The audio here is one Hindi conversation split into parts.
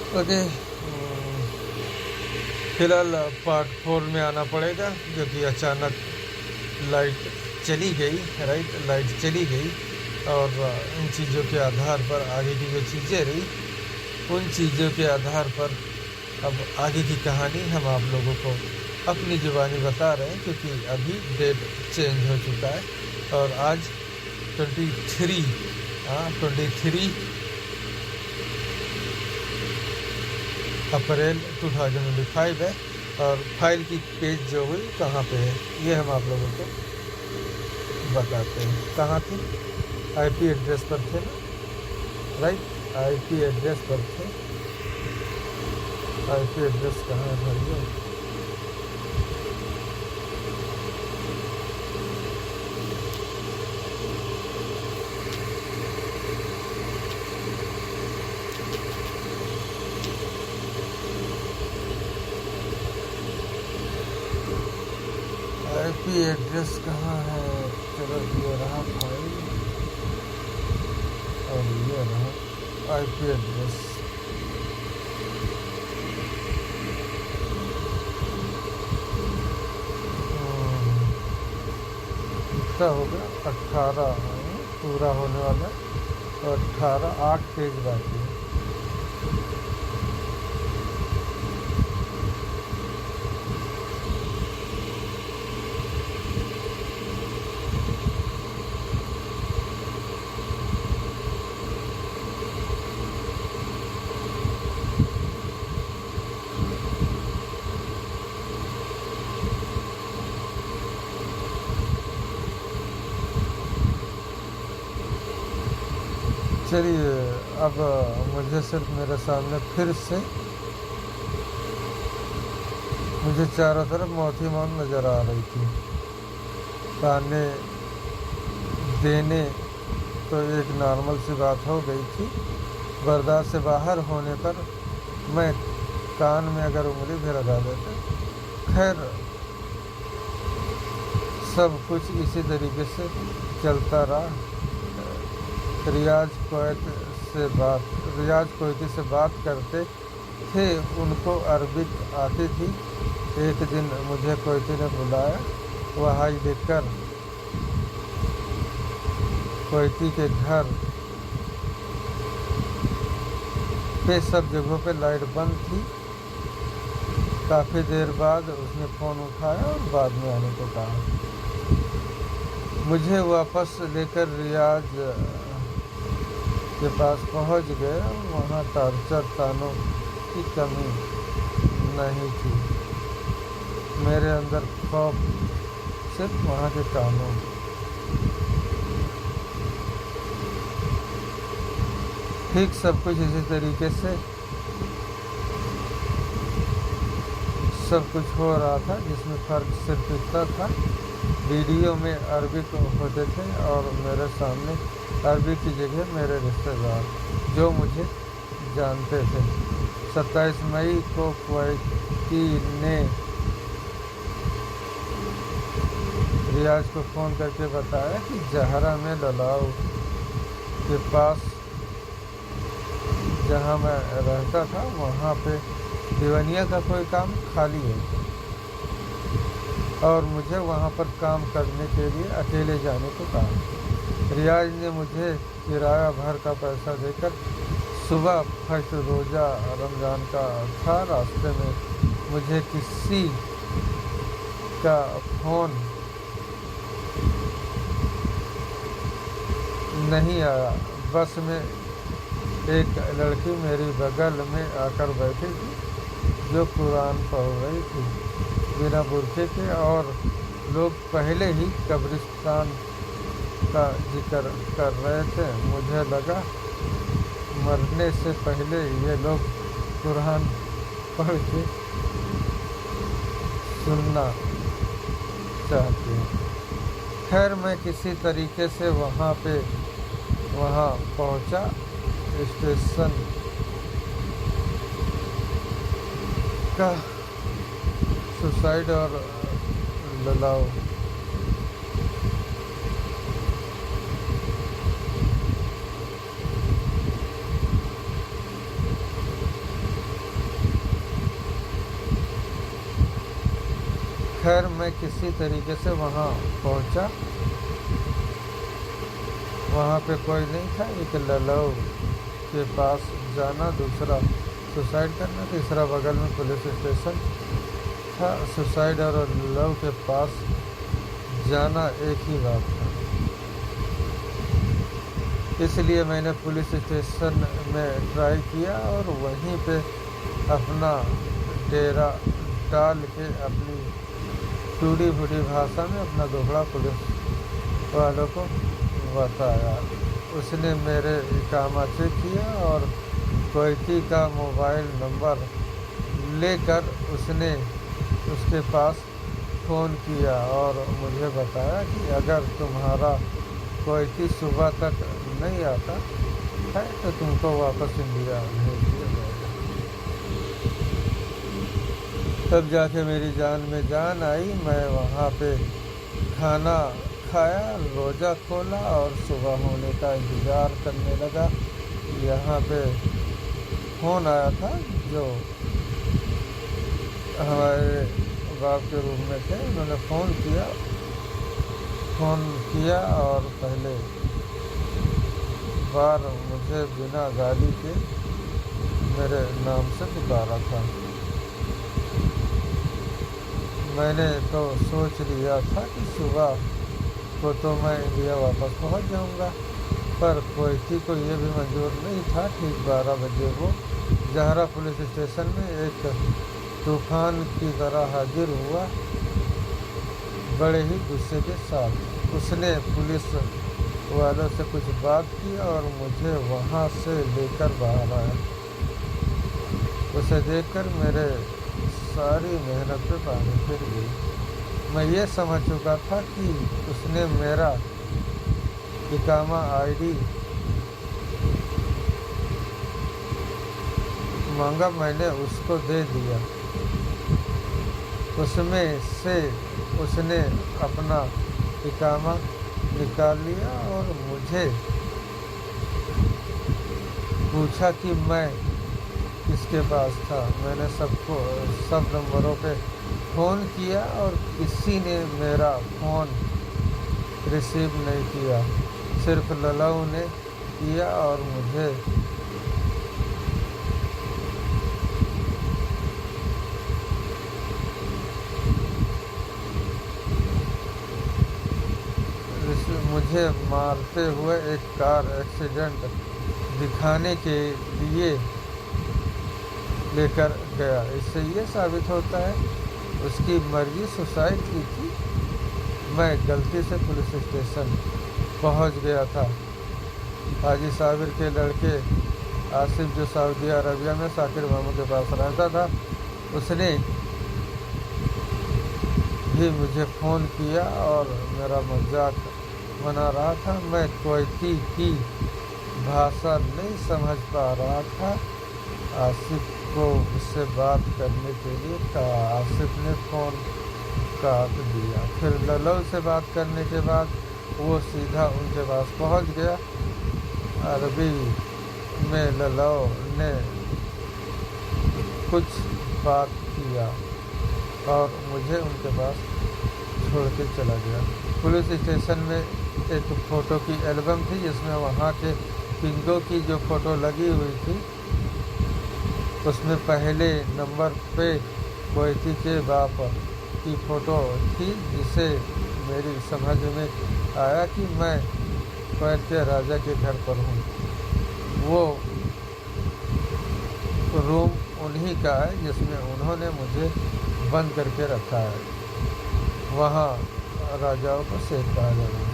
ओके। फिलहाल पार्ट 4 में आना पड़ेगा क्योंकि अचानक लाइट चली गई। राइट, लाइट चली गई और इन चीज़ों के आधार पर आगे की जो चीज़ें रही, उन चीज़ों के आधार पर अब आगे की कहानी हम आप लोगों को अपनी ज़ुबानी बता रहे हैं, क्योंकि अभी डेट चेंज हो चुका है और आज 23 अप्रैल 2025 है। और फाइल की पेज जो हुई कहाँ पे है, ये हम आप लोगों को बताते हैं। कहाँ थी? आईपी एड्रेस पर थे ना? राइट, आईपी एड्रेस पर थे। आईपी एड्रेस कहाँ है भैया? आईपी एड्रेस कहाँ है? चलो, ये रहा फाइल और ये रहा आईपी एड्रेस। कितना हो गया? 18 पूरा होने वाला है और 8 पेज बाकी है। चलिए, अब मुझे सिर्फ मेरे सामने फिर से मुझे चारों तरफ मौत ही मौत नज़र आ रही थी। ताने देने तो एक नॉर्मल सी बात हो गई थी, बर्दाश्त से बाहर होने पर मैं कान में अगर उंगली भी लगा देते। खैर, सब कुछ इसी तरीके से चलता रहा। रियाज कोयती से बात करते थे, उनको अरबिक आती थी। एक दिन मुझे कोयती ने बुलाया। वह हाई देखकर कोयती के घर पे सब जगहों पे लाइट बंद थी। काफ़ी देर बाद उसने फ़ोन उठाया और बाद में आने को कहा। मुझे वापस लेकर रियाज के पास पहुंच गए। वहाँ टॉर्चर तानों की कमी नहीं थी। मेरे अंदर खौफ सिर्फ वहाँ के कानून। ठीक सब कुछ इसी तरीके से सब कुछ हो रहा था, जिसमें फ़र्क सिर्फ इतना था, वीडियो में अरबिक होते थे और मेरे सामने अरबी की जगह मेरे रिश्तेदार जो मुझे जानते थे। 27 मई को कोयती ने रियाज को फ़ोन करके बताया कि जहरा में ललाऊ के पास जहां मैं रहता था वहां पे दीवानिया का कोई काम खाली है और मुझे वहां पर काम करने के लिए अकेले जाने को कहा। रियाज ने मुझे किराया भर का पैसा देकर सुबह फर्स्ट रोज़ा रमज़ान का था। रास्ते में मुझे किसी का फ़ोन नहीं आया। बस में एक लड़की मेरी बगल में आकर बैठी थी जो कुरान पढ़ रही थी बिना बुर्के के, और लोग पहले ही कब्रिस्तान का जिक्र कर रहे थे। मुझे लगा मरने से पहले ये लोग कुरान पढ़ के सुनना चाहते हैं। खैर, मैं किसी तरीके से वहाँ पहुँचा। स्टेशन का सुसाइड और ललाऊ खैर मैं किसी तरीके से वहाँ पहुँचा। वहाँ पे कोई नहीं था। एक ललौ के पास जाना, दूसरा सुसाइड करना, तीसरा बगल में पुलिस स्टेशन था। सुसाइड और ललौ के पास जाना एक ही बात था। इसलिए मैंने पुलिस स्टेशन में ट्राई किया और वहीं पे अपना डेरा डाल के अपनी टूटी फूटी भाषा में अपना दुखड़ा पुलिस वालों को बताया। उसने मेरे इकामा चेक किया और कोयती का मोबाइल नंबर लेकर उसने उसके पास फ़ोन किया और मुझे बताया कि अगर तुम्हारा कोयती सुबह तक नहीं आता है तो तुमको वापस इंडिया भेज दिया जाएगा। तब जाके मेरी जान में जान आई। मैं वहाँ पे खाना खाया, रोज़ा खोला और सुबह होने का इंतज़ार करने लगा। यहाँ पे फ़ोन आया था जो हमारे बाप के रूम में थे। उन्होंने फ़ोन किया और पहले बार मुझे बिना गाली के मेरे नाम से पुकारा था। मैंने तो सोच लिया था कि सुबह को तो मैं इंडिया वापस पहुंच जाऊंगा, पर कोयती को ये भी मंजूर नहीं था। ठीक 12 बजे वो जहरा पुलिस स्टेशन में एक तूफान की तरह हाजिर हुआ, बड़े ही गुस्से के साथ। उसने पुलिस वालों से कुछ बात की और मुझे वहाँ से लेकर बाहर आया। उसे देखकर मेरे सारी मेहनत पे पानी फिर गई। मैं ये समझ चुका था कि उसने मेरा इकामा आईडी मांगा। मैंने उसको दे दिया। उसमें से उसने अपना इकामा निकाल लिया और मुझे पूछा कि मैं किसके पास था। मैंने सब नंबरों पे फ़ोन किया और किसी ने मेरा फ़ोन रिसीव नहीं किया। सिर्फ ललौ ने किया और मुझे मारते हुए एक कार एक्सीडेंट दिखाने के लिए लेकर गया। इससे ये साबित होता है उसकी मर्जी सुसाइड की थी। मैं गलती से पुलिस स्टेशन पहुंच गया था। हाजी साबिर के लड़के आसिफ जो सऊदी अरबिया में साकिर मामू के पास रहता था, उसने भी मुझे फ़ोन किया और मेरा मजाक बना रहा था। मैं कोयती की भाषा नहीं समझ पा रहा था। आसिफ को उससे बात करने के लिए कहा। आसिफ ने फ़ोन काट दिया। फिर ललौ से बात करने के बाद वो सीधा उनके पास पहुंच गया। अरबी में ललौ ने कुछ बात किया और मुझे उनके पास छोड़ के चला गया। पुलिस स्टेशन में एक फ़ोटो की एल्बम थी जिसमें वहाँ के किंगों की जो फ़ोटो लगी हुई थी, उसमें पहले नंबर पे कोयती के बाप की फ़ोटो थी, जिसे मेरी समझ में आया कि मैं कोयत के राजा के घर पर हूँ। वो रूम उन्हीं का है जिसमें उन्होंने मुझे बंद करके रखा है। वहाँ राजाओं को शेख कहा जाता है।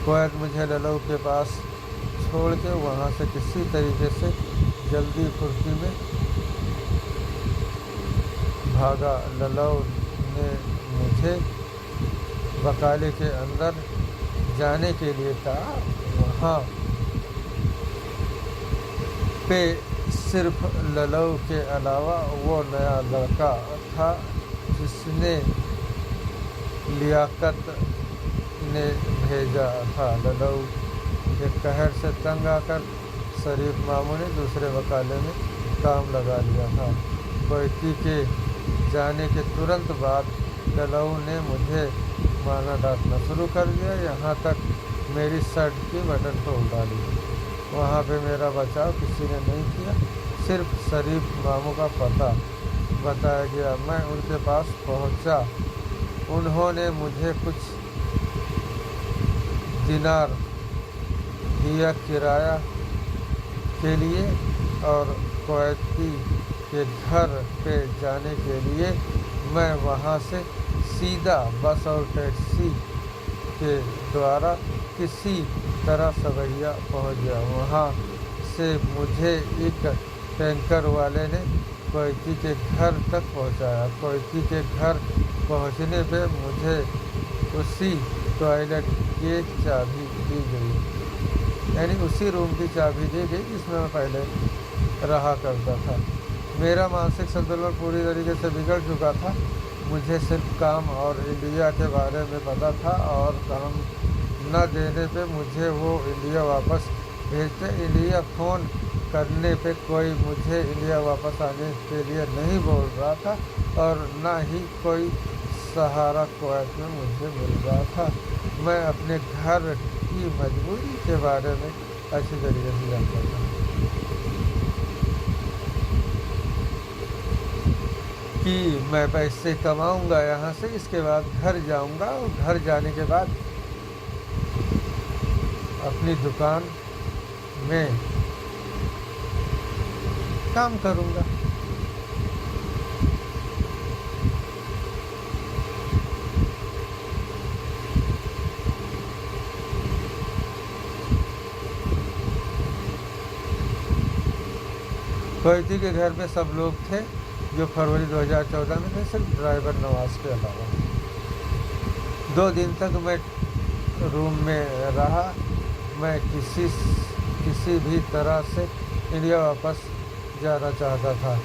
कोयत मुझे ललौ के पास छोड़ के वहाँ से किसी तरीके से जल्दी फुर्ती में भागा। ललौ ने मुझे बकाले के अंदर जाने के लिए कहा। वहाँ पे सिर्फ ललौ के अलावा वो नया लड़का था जिसने लियाकत ने भेजा था। ललौ के कहर से तंग आकर शरीफ मामू ने दूसरे वकाले में काम लगा लिया था। कोयती के जाने के तुरंत बाद डलाऊ ने मुझे मारना डांटना शुरू कर दिया, यहाँ तक मेरी शर्ट की बटन तोड़ डाली। वहाँ पे मेरा बचाव किसी ने नहीं किया, सिर्फ शरीफ मामू का पता बताया गया। मैं उनके पास पहुँचा, उन्होंने मुझे कुछ दिनार दिया किराया के लिए और कुवैती के घर पे जाने के लिए मैं वहाँ से सीधा बस और टैक्सी के द्वारा किसी तरह सवैया पहुँच गया। वहाँ से मुझे एक टैंकर वाले ने कुवैती के घर तक पहुँचाया। कुवैती के घर पहुँचने पे मुझे उसी टॉयलेट की चाबी दी गई, यानी उसी रूम की चाबी दी गई जिसमें मैं पहले रहा करता था। मेरा मानसिक संतुलन पूरी तरीके से बिगड़ चुका था। मुझे सिर्फ काम और इंडिया के बारे में पता था और काम न देने पे मुझे वो इंडिया वापस भेजते। इंडिया फ़ोन करने पे कोई मुझे इंडिया वापस आने के लिए नहीं बोल रहा था और न ही कोई सहारा कुवैत में मुझे मिल रहा था। मैं अपने घर की मजबूरी के बारे में अच्छी तरीके से जानता था कि मैं पैसे कमाऊंगा यहाँ से, इसके बाद घर जाऊंगा और घर जाने के बाद अपनी दुकान में काम करूंगा। कुवैती के घर में सब लोग थे जो फरवरी 2014 में थे, सिर्फ ड्राइवर नवाज के अलावा। 2 दिन तक मैं रूम में रहा। मैं किसी भी तरह से इंडिया वापस जाना चाहता था,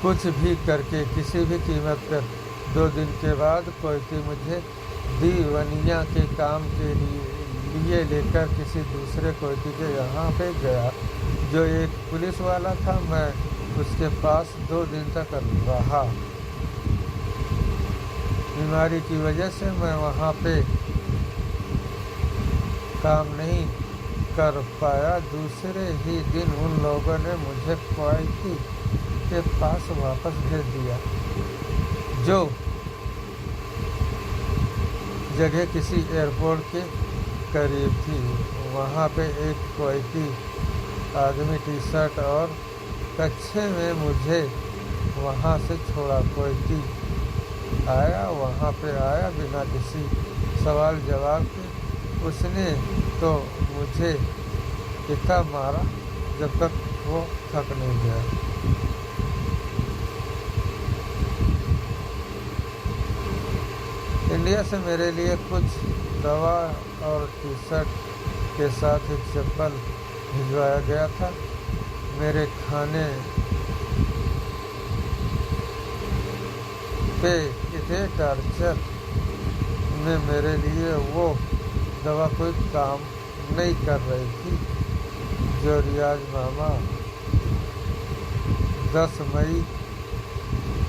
कुछ भी करके, किसी भी कीमत पर। 2 दिन के बाद कुवैती मुझे दीवनिया के काम के लिए लेकर किसी दूसरे कुवैती के यहाँ पे गया जो एक पुलिस वाला था। मैं उसके पास 2 दिन तक रहा। बीमारी की वजह से मैं वहाँ पे काम नहीं कर पाया। दूसरे ही दिन उन लोगों ने मुझे कुवैती के पास वापस भेज दिया, जो जगह किसी एयरपोर्ट के करीब थी। वहाँ पे एक कुवैती आदमी टी-शर्ट और कच्छे में मुझे वहाँ से छोड़ा। कुवैती आया, वहाँ पे आया बिना किसी सवाल जवाब के। उसने तो मुझे इतना मारा जब तक वो थक नहीं गया। इंडिया से मेरे लिए कुछ दवा और टी-शर्ट के साथ एक चप्पल भिजवाया गया था। मेरे खाने पे इतने टॉर्चर में मेरे लिए वो दवा कोई काम नहीं कर रही थी जो रियाज मामा 10 मई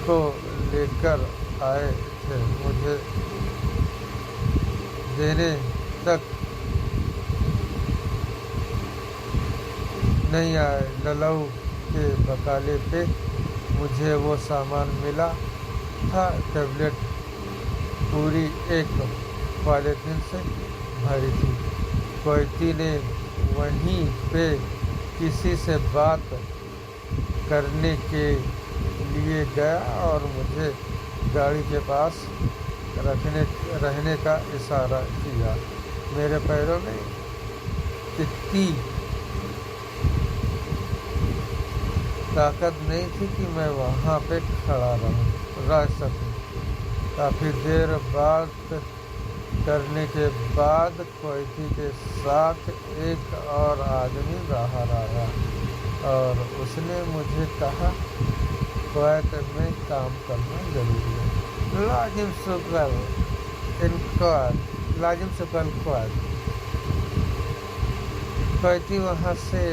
को लेकर आए थे। मुझे देने तक नहीं आए। डलाऊ के बकाले पे मुझे वो सामान मिला था। टैबलेट पूरी एक पॉलीथीन से भरी थी। कुवैती ने वहीं पे किसी से बात करने के लिए गया और मुझे गाड़ी के पास रहने का इशारा किया। मेरे पैरों में इतनी ताकत नहीं थी कि मैं वहाँ पे खड़ा रह सकूं। काफ़ी देर बात करने के बाद कुवैती के साथ एक और आदमी बाहर आया और उसने मुझे कहा कुवैत में काम करना जरूरी है। लाजिम सुकल कुवैत। कुवैती वहाँ से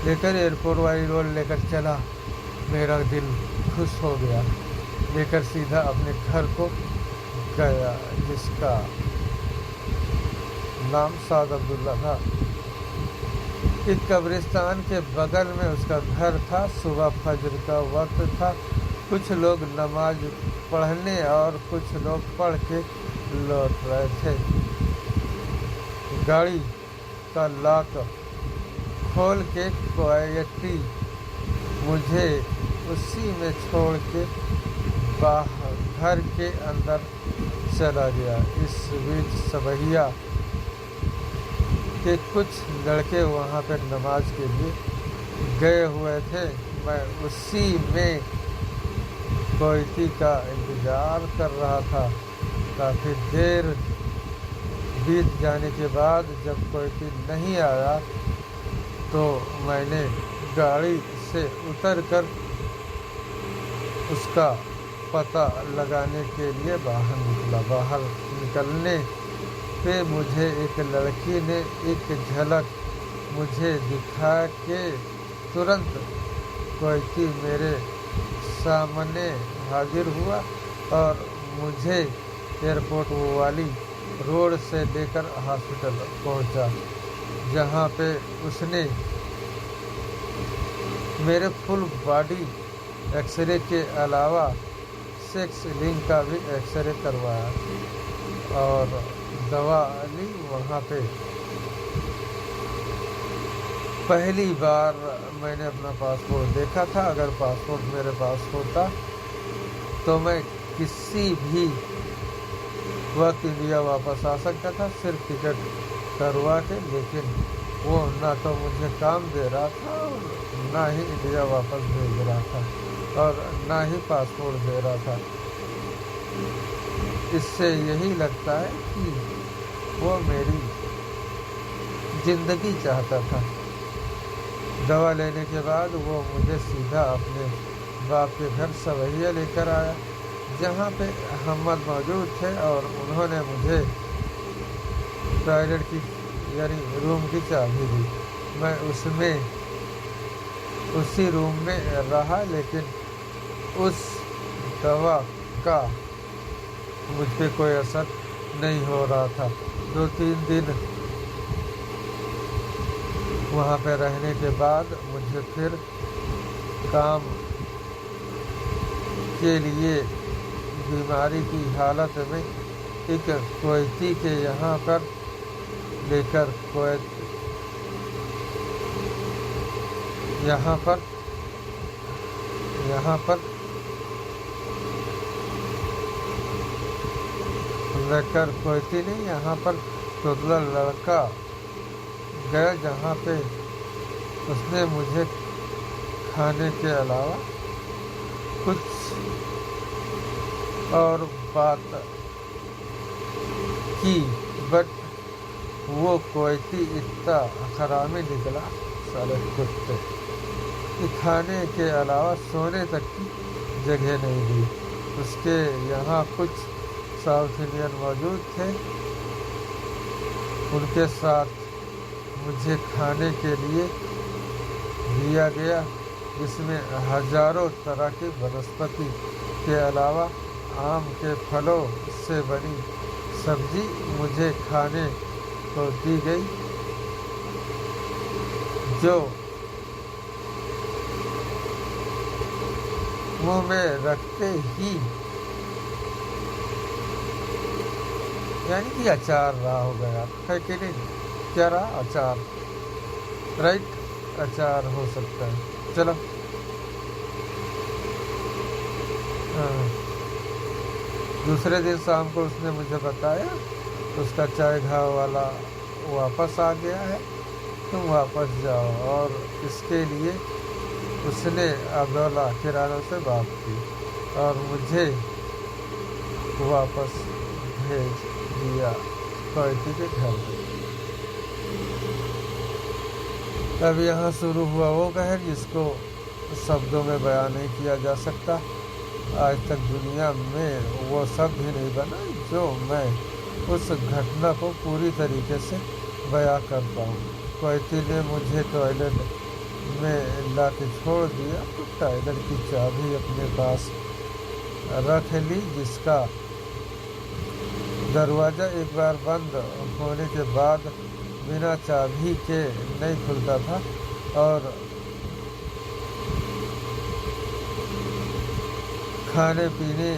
लेकर एयरपोर्ट वाली रोड लेकर चला। मेरा दिल खुश हो गया। लेकर सीधा अपने घर को गया, जिसका नाम साद अब्दुल्ला था। इस कब्रिस्तान के बगल में उसका घर था। सुबह फजर का वक्त था। कुछ लोग नमाज पढ़ने और कुछ लोग पढ़ के लौट रहे थे। गाड़ी का लॉक खोल के कोयटी मुझे उसी में छोड़ के बाहर घर के अंदर चला गया। इस बीच सबहिया के कुछ लड़के वहाँ पर नमाज के लिए गए हुए थे। मैं उसी में कोयटी का इंतज़ार कर रहा था। काफ़ी देर बीत जाने के बाद जब कोयटी नहीं आया तो मैंने गाड़ी से उतरकर उसका पता लगाने के लिए बाहर निकला। बाहर निकलने पे मुझे एक लड़की ने एक झलक मुझे दिखा के तुरंत कोयटी मेरे सामने हाजिर हुआ और मुझे एयरपोर्ट वाली रोड से लेकर हॉस्पिटल पहुंचा, जहां पे उसने मेरे फुल बॉडी एक्सरे के अलावा सेक्स लिंग का भी एक्सरे करवाया और दवा ली। वहाँ पे पहली बार मैंने अपना पासपोर्ट देखा था। अगर पासपोर्ट मेरे पास होता तो मैं किसी भी वक्त इंडिया वापस आ सकता था, सिर्फ टिकट करवा के। लेकिन वो ना तो मुझे काम दे रहा था और ना ही इंडिया वापस भेज रहा था और ना ही पासपोर्ट दे रहा था। इससे यही लगता है कि वो मेरी ज़िंदगी चाहता था। दवा लेने के बाद वो मुझे सीधा अपने बाप के घर सबहिया लेकर आया, जहाँ पे अहमद मौजूद थे और उन्होंने मुझे टॉयलेट की यानी रूम की चाबी दी। मैं उसी रूम में रहा, लेकिन उस दवा का मुझ पे कोई असर नहीं हो रहा था। 2-3 दिन वहाँ पे रहने के बाद मुझे फिर काम के लिए बीमारी की हालत में एक कोयती के यहाँ पर लेकर यहाँ पर लेकर कोयती नहीं, यहाँ पर टोटला लड़का गया, जहाँ पे उसने मुझे खाने के अलावा कुछ और बात की, बट वो कोयती इतना हरामी निकला साले कुत्ते कि खाने के अलावा सोने तक की जगह नहीं दी। उसके यहाँ कुछ साउथ इंडियन मौजूद थे, उनके साथ मुझे खाने के लिए दिया गया, जिसमें हजारों तरह की वनस्पति के अलावा आम के फलों से बनी सब्जी मुझे खाने को दी गई, जो मुंह में रखते ही यानी कि अचार रहा हो गया है कि नहीं। क्या रहा? अचार, राइट, अचार हो सकता है। चलो, दूसरे दिन शाम को उसने मुझे बताया उसका चाय घाव वाला वापस आ गया है, तुम वापस जाओ। और इसके लिए उसने अब्दुल्ला किराना से बात की और मुझे वापस भेज दिया कोयती के घर में। अब यहाँ शुरू हुआ वो कहर जिसको शब्दों में बयान नहीं किया जा सकता। आज तक दुनिया में वो शब्द ही नहीं बना जो मैं उस घटना को पूरी तरीके से बयां कर पाऊँ। कोयती ने मुझे टॉयलेट में ला के छोड़ दिया तो टॉयलेट की चाबी अपने पास रख ली, जिसका दरवाज़ा एक बार बंद होने के बाद बिना चाबी के नहीं खुलता था और खाने पीने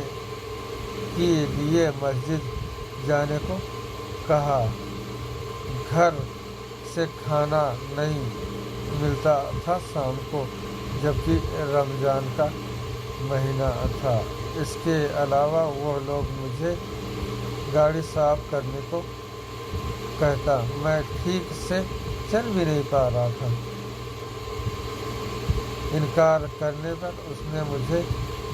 के लिए मस्जिद जाने को कहा। घर से खाना नहीं मिलता था शाम को, जबकि रमज़ान का महीना था। इसके अलावा वो लोग मुझे गाड़ी साफ करने को कहता। मैं ठीक से चल भी नहीं पा रहा था। इनकार करने पर उसने मुझे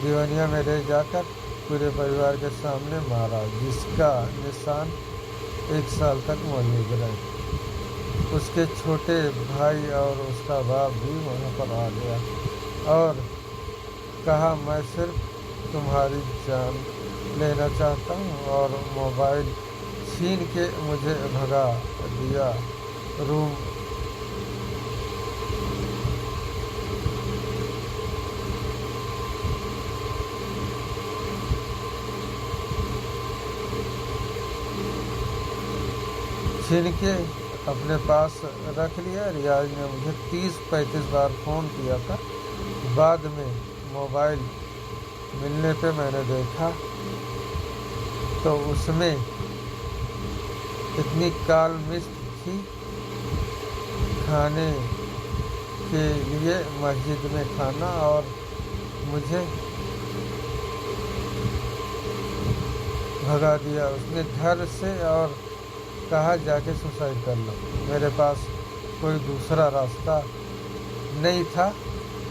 दीवानिया में ले जाकर पूरे परिवार के सामने मारा, जिसका निशान 1 साल तक मौजूद रहे। उसके छोटे भाई और उसका बाप भी वहाँ पर आ गया और कहा, मैं सिर्फ तुम्हारी जान लेना चाहता हूँ, और मोबाइल छीन के मुझे भगा दिया। रूम छीन के अपने पास रख लिया। रियाज ने मुझे 30-35 बार फ़ोन किया था। बाद में मोबाइल मिलने पे मैंने देखा तो उसमें इतनी काल मिस्ट थी। खाने के लिए मस्जिद में खाना और मुझे भगा दिया उसने घर से और कहा, जाके सुसाइड कर लो। मेरे पास कोई दूसरा रास्ता नहीं था।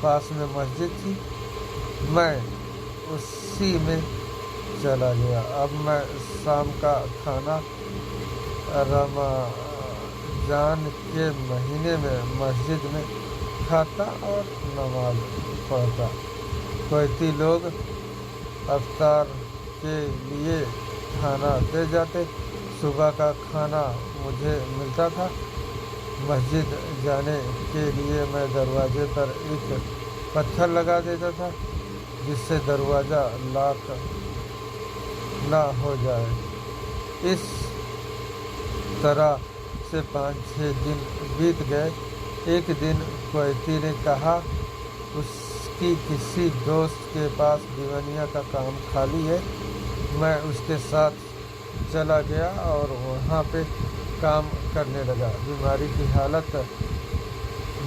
पास में मस्जिद थी, मैं उसी में चला गया। अब मैं शाम का खाना रमजान के महीने में मस्जिद में खाता और नमाज पढ़ता। कोईती लोग अफ्तार के लिए खाना दे जाते। सुबह का खाना मुझे मिलता था। मस्जिद जाने के लिए मैं दरवाजे पर एक पत्थर लगा देता था, जिससे दरवाज़ा लॉक ना हो जाए। इस तरह से 5-6 दिन बीत गए। एक दिन कोईती ने कहा उसकी किसी दोस्त के पास दीवानिया का काम खाली है। मैं उसके साथ चला गया और वहाँ पे काम करने लगा। बीमारी की हालत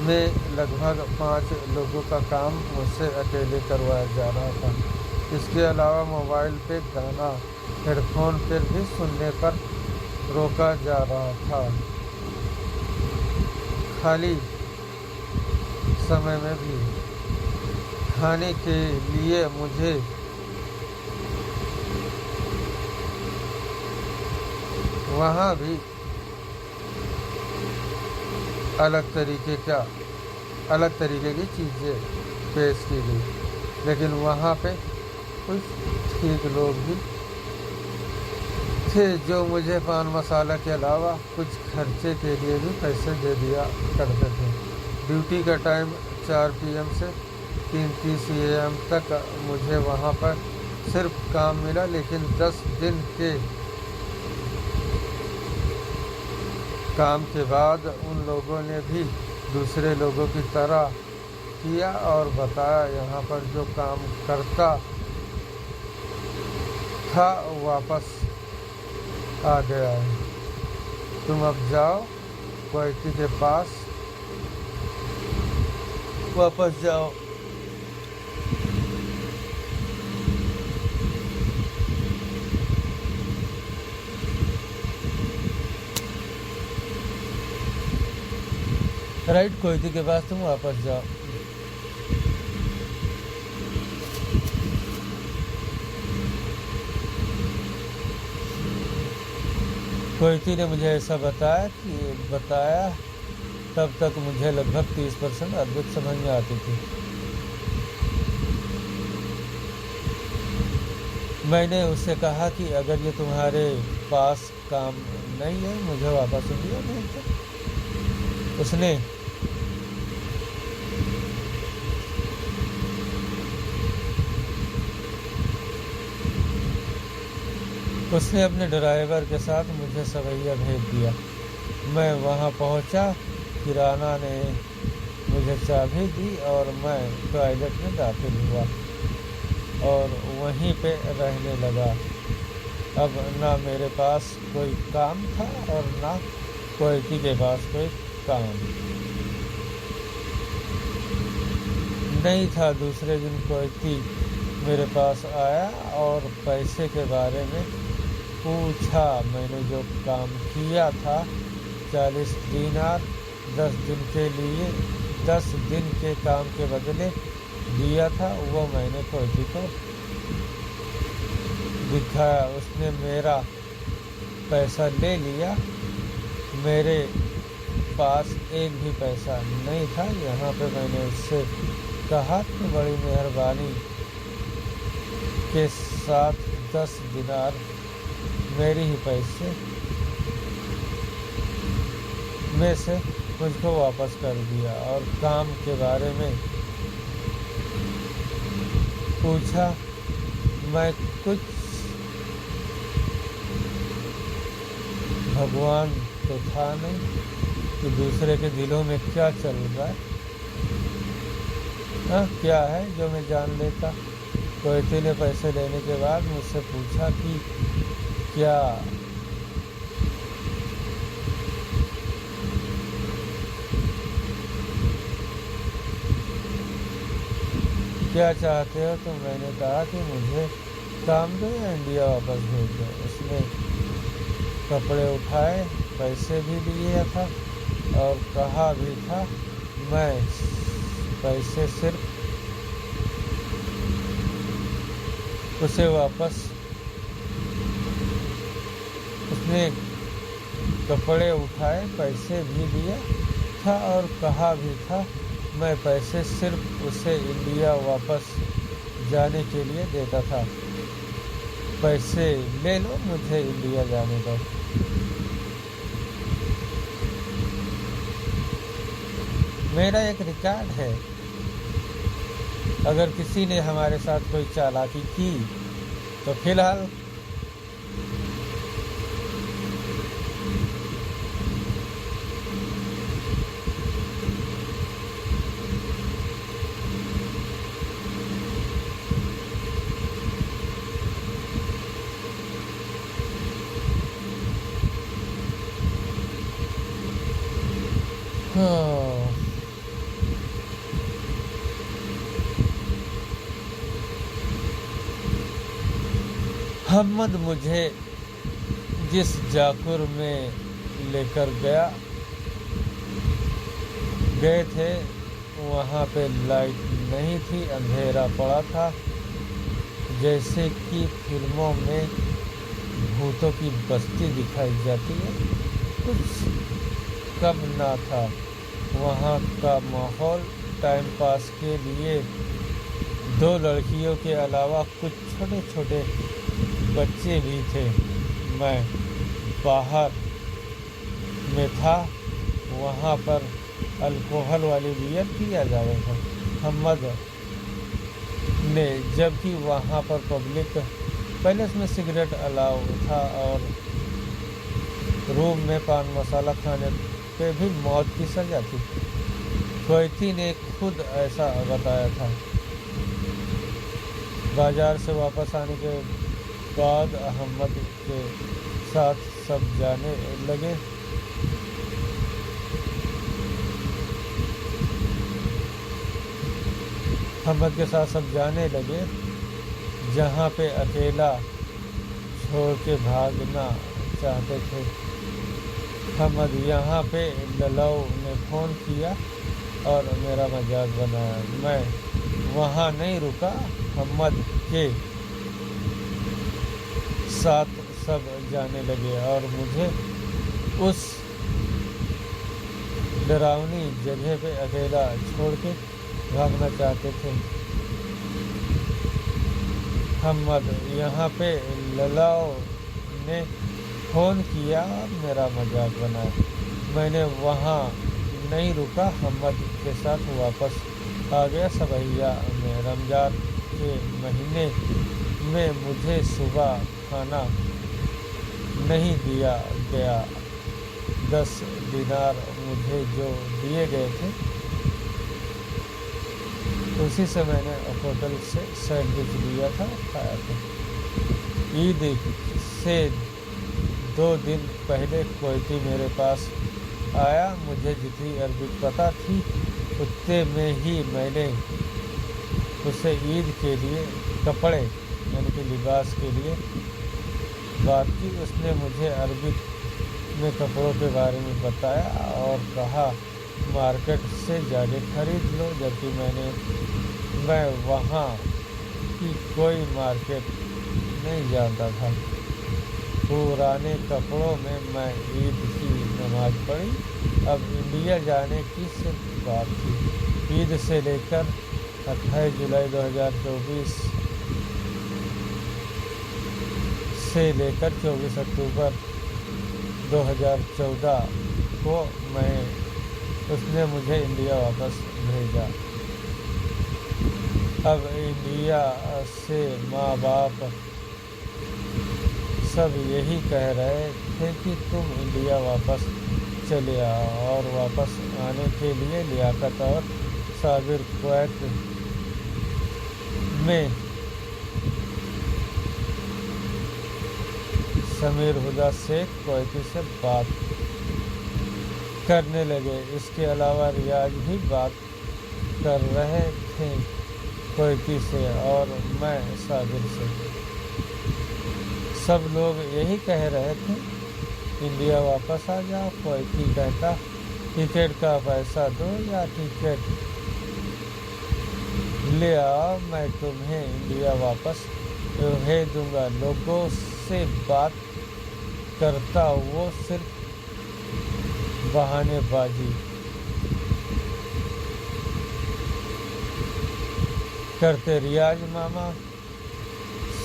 में लगभग 5 लोगों का काम मुझसे अकेले करवाया जा रहा था। इसके अलावा मोबाइल पे गाना हेडफोन पर भी सुनने पर रोका जा रहा था। खाली समय में भी खाने के लिए मुझे वहाँ भी अलग तरीके की चीज़ें पेश की गई, लेकिन वहाँ पे कुछ ठीक लोग भी थे जो मुझे पान मसाला के अलावा कुछ खर्चे के लिए भी पैसे दे दिया करते थे। ड्यूटी का टाइम 4 PM से 3:30 AM तक मुझे वहाँ पर सिर्फ काम मिला, लेकिन 10 दिन के काम के बाद उन लोगों ने भी दूसरे लोगों की तरह किया और बताया, यहाँ पर जो काम करता था वापस आ गया है। तुम अब जाओ, कोईती के पास वापस जाओ। राइट, कोईती के पास तुम वापस जाओ। कोईती ने मुझे ऐसा बताया तब तक मुझे लगभग 30% अद्भुत समझ में आती थी। मैंने उससे कहा कि अगर ये तुम्हारे पास काम नहीं है, मुझे वापस इंडिया भेज दो। उसने उसने अपने ड्राइवर के साथ मुझे सवैया भेज दिया। मैं वहाँ पहुँचा, किराना ने मुझे चाबी दी और मैं टॉयलेट में दाखिल हुआ और वहीं पे रहने लगा। अब ना मेरे पास कोई काम था और ना कोयती के पास कोई काम नहीं था। दूसरे दिन कोयती मेरे पास आया और पैसे के बारे में पूछा। मैंने जो काम किया था 40 दिनार 10 दिन के लिए 10 दिन के काम के बदले दिया था, वो मैंने कोयती को दिखाया। उसने मेरा पैसा ले लिया। मेरे पास एक भी पैसा नहीं था। यहाँ पे मैंने उससे कहा कि बड़ी मेहरबानी के साथ 10 दिनार मेरे ही पैसे में से मुझको वापस कर दिया और काम के बारे में पूछा। मैं कुछ भगवान तो था नहीं कि दूसरे के दिलों में क्या चल रहा है, क्या है जो मैं जान लेता। कोयती ने पैसे लेने के बाद मुझसे पूछा कि क्या चाहते हो। तो मैंने कहा कि मुझे काम दो या इंडिया वापस भेज दो। उसने कपड़े उठाए, पैसे भी दिए था और कहा भी था मैं पैसे सिर्फ उसे वापस। उसने कपड़े उठाए, पैसे भी दिए था और कहा भी था मैं पैसे सिर्फ उसे इंडिया वापस जाने के लिए देता था। पैसे ले लो, मुझे इंडिया जाने दो। मेरा एक रिकॉर्ड है, अगर किसी ने हमारे साथ कोई चालाकी की तो फिलहाल अहमद मुझे जिस जाकुर में लेकर गए थे वहाँ पे लाइट नहीं थी, अंधेरा पड़ा था। जैसे कि फिल्मों में भूतों की बस्ती दिखाई जाती है, कुछ कम ना था। वहाँ का माहौल टाइम पास के लिए 2 लड़कियों के अलावा कुछ छोटे छोटे बच्चे भी थे। मैं बाहर में था, वहाँ पर अल्कोहल वाली बियर पिया जा रहा था। अहमद ने, जबकि वहाँ पर पब्लिक पहले उसमें सिगरेट अलाउ था और रूम में पान मसाला खाने पे भी मौत की सजा थी। कोयती ने खुद ऐसा बताया था। बाजार से वापस आने के बाद अहमद के साथ सब जाने लगे। अहमद के साथ सब जाने लगे। जहाँ पे अकेला छोड़ के भागना चाहते थे। अहमद यहाँ पे ललाऊ ने फ़ोन किया और मेरा मजाक बनाया। मैं वहाँ नहीं रुका। अहमद के साथ सब जाने लगे और मुझे उस डरावनी जगह पे अकेला छोड़ के भागना चाहते थे। अहमद यहाँ पे ललाऊ ने फ़ोन किया और मेरा मजाक बनाया। मैंने वहाँ नहीं रुका, अहमद के साथ वापस आ गया सवैया में। रमज़ान के महीने में मुझे सुबह खाना नहीं दिया गया। 10 दिनार मुझे जो दिए गए थे उसी से मैंने होटल से सैंडविच लिया था, खाया था। ईद से 2 दिन पहले कोयती मेरे पास आया। मुझे जितनी अरबी पता थी उतने में ही मैंने उसे ईद के लिए कपड़े यानी कि लिबास के लिए बात की। उसने मुझे अरबी में कपड़ों के बारे में बताया और कहा मार्केट से जाके खरीद लो, जबकि मैं वहाँ की कोई मार्केट नहीं जानता था। पुराने कपड़ों में मैं ईद की नमाज पढ़ी। अब इंडिया जाने की सिर्फ बात थी। ईद से लेकर 28 जुलाई 2024 से लेकर 24 अक्टूबर 2014 को उसने मुझे इंडिया वापस भेजा। अब इंडिया से माँ बाप सब यही कह रहे थे कि तुम इंडिया वापस चले आओ, और वापस आने के लिए लियाकत और साबिर कुवैत में समीर हुदा शेख कोयती से बात करने लगे। इसके अलावा रियाज भी बात कर रहे थे कोयती से और मैं साबिर से। सब लोग यही कह रहे थे इंडिया वापस आ जाओ। कोयती कहता टिकट का पैसा दो या टिकट ले आओ, मैं तुम्हें इंडिया वापस भेज दूंगा। लोगों से बात करता वो सिर्फ बहानेबाजी करते। रियाज मामा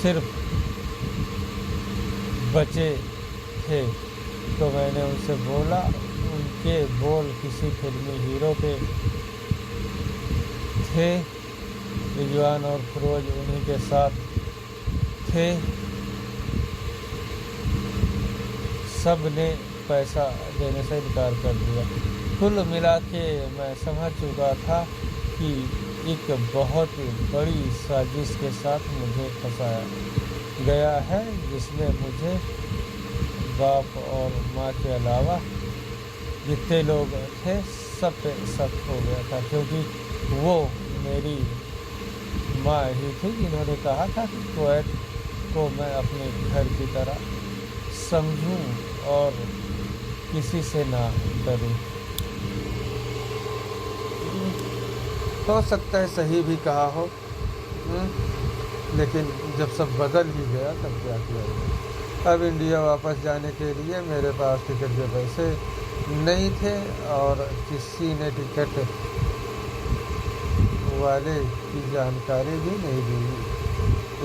सिर्फ बचे थे तो मैंने उनसे बोला। उनके बोल किसी फिल्मी हीरो के थे। रिजवान और फिरोज उन्हीं के साथ थे। सब ने पैसा देने से इनकार कर दिया। कुल मिला के मैं समझ चुका था कि एक बहुत बड़ी साजिश के साथ मुझे फंसाया गया है, जिसमें मुझे बाप और माँ के अलावा जितने लोग थे सब पे शक हो गया था, क्योंकि वो मेरी माँ ही थी जिन्होंने कहा था कि कुवैत को मैं अपने घर की तरह समझूं और किसी से ना डरूं। हो सकता है सही भी कहा हो, लेकिन जब सब बदल ही गया तब क्या किया जाए। अब इंडिया वापस जाने के लिए मेरे पास टिकट के पैसे नहीं थे और किसी ने टिकट वाले की जानकारी भी नहीं दी।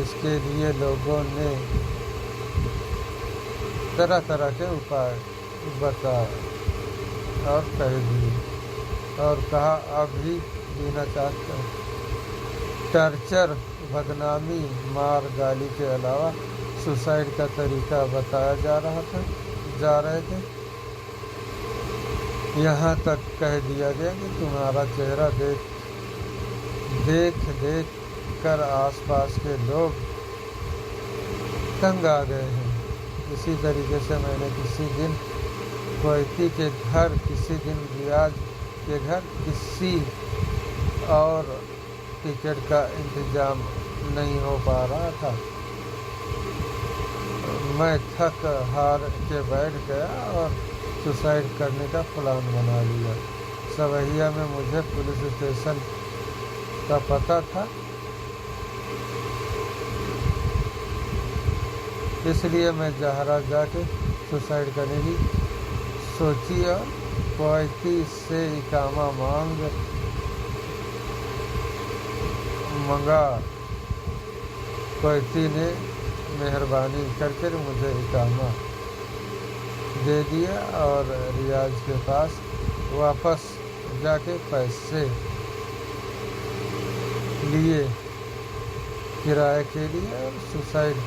इसके लिए लोगों ने तरह तरह के उपाय बता और कह दिए और कहा अभी देना चाहते हैं। टर्चर, बदनामी, मार गाली के अलावा सुसाइड का तरीका बताया जा रहे थे। यहाँ तक कह दिया गया कि तुम्हारा चेहरा देख कर आसपास के लोग तंग आ गए हैं। इसी तरीके से मैंने किसी दिन कोयती के घर, किसी दिन रियाज के घर, किसी और टिकट का इंतज़ाम नहीं हो पा रहा था। मैं थक हार के बैठ गया और सुसाइड करने का प्लान बना लिया। सवैया में मुझे पुलिस स्टेशन का पता था, इसलिए मैं जहरा जाके सुसाइड करने की सोची और कोयती से इकामा मंगा। कोयती ने मेहरबानी करके मुझे इकामा दे दिया और रियाज के पास वापस जाके पैसे लिए किराए के लिए और सुसाइड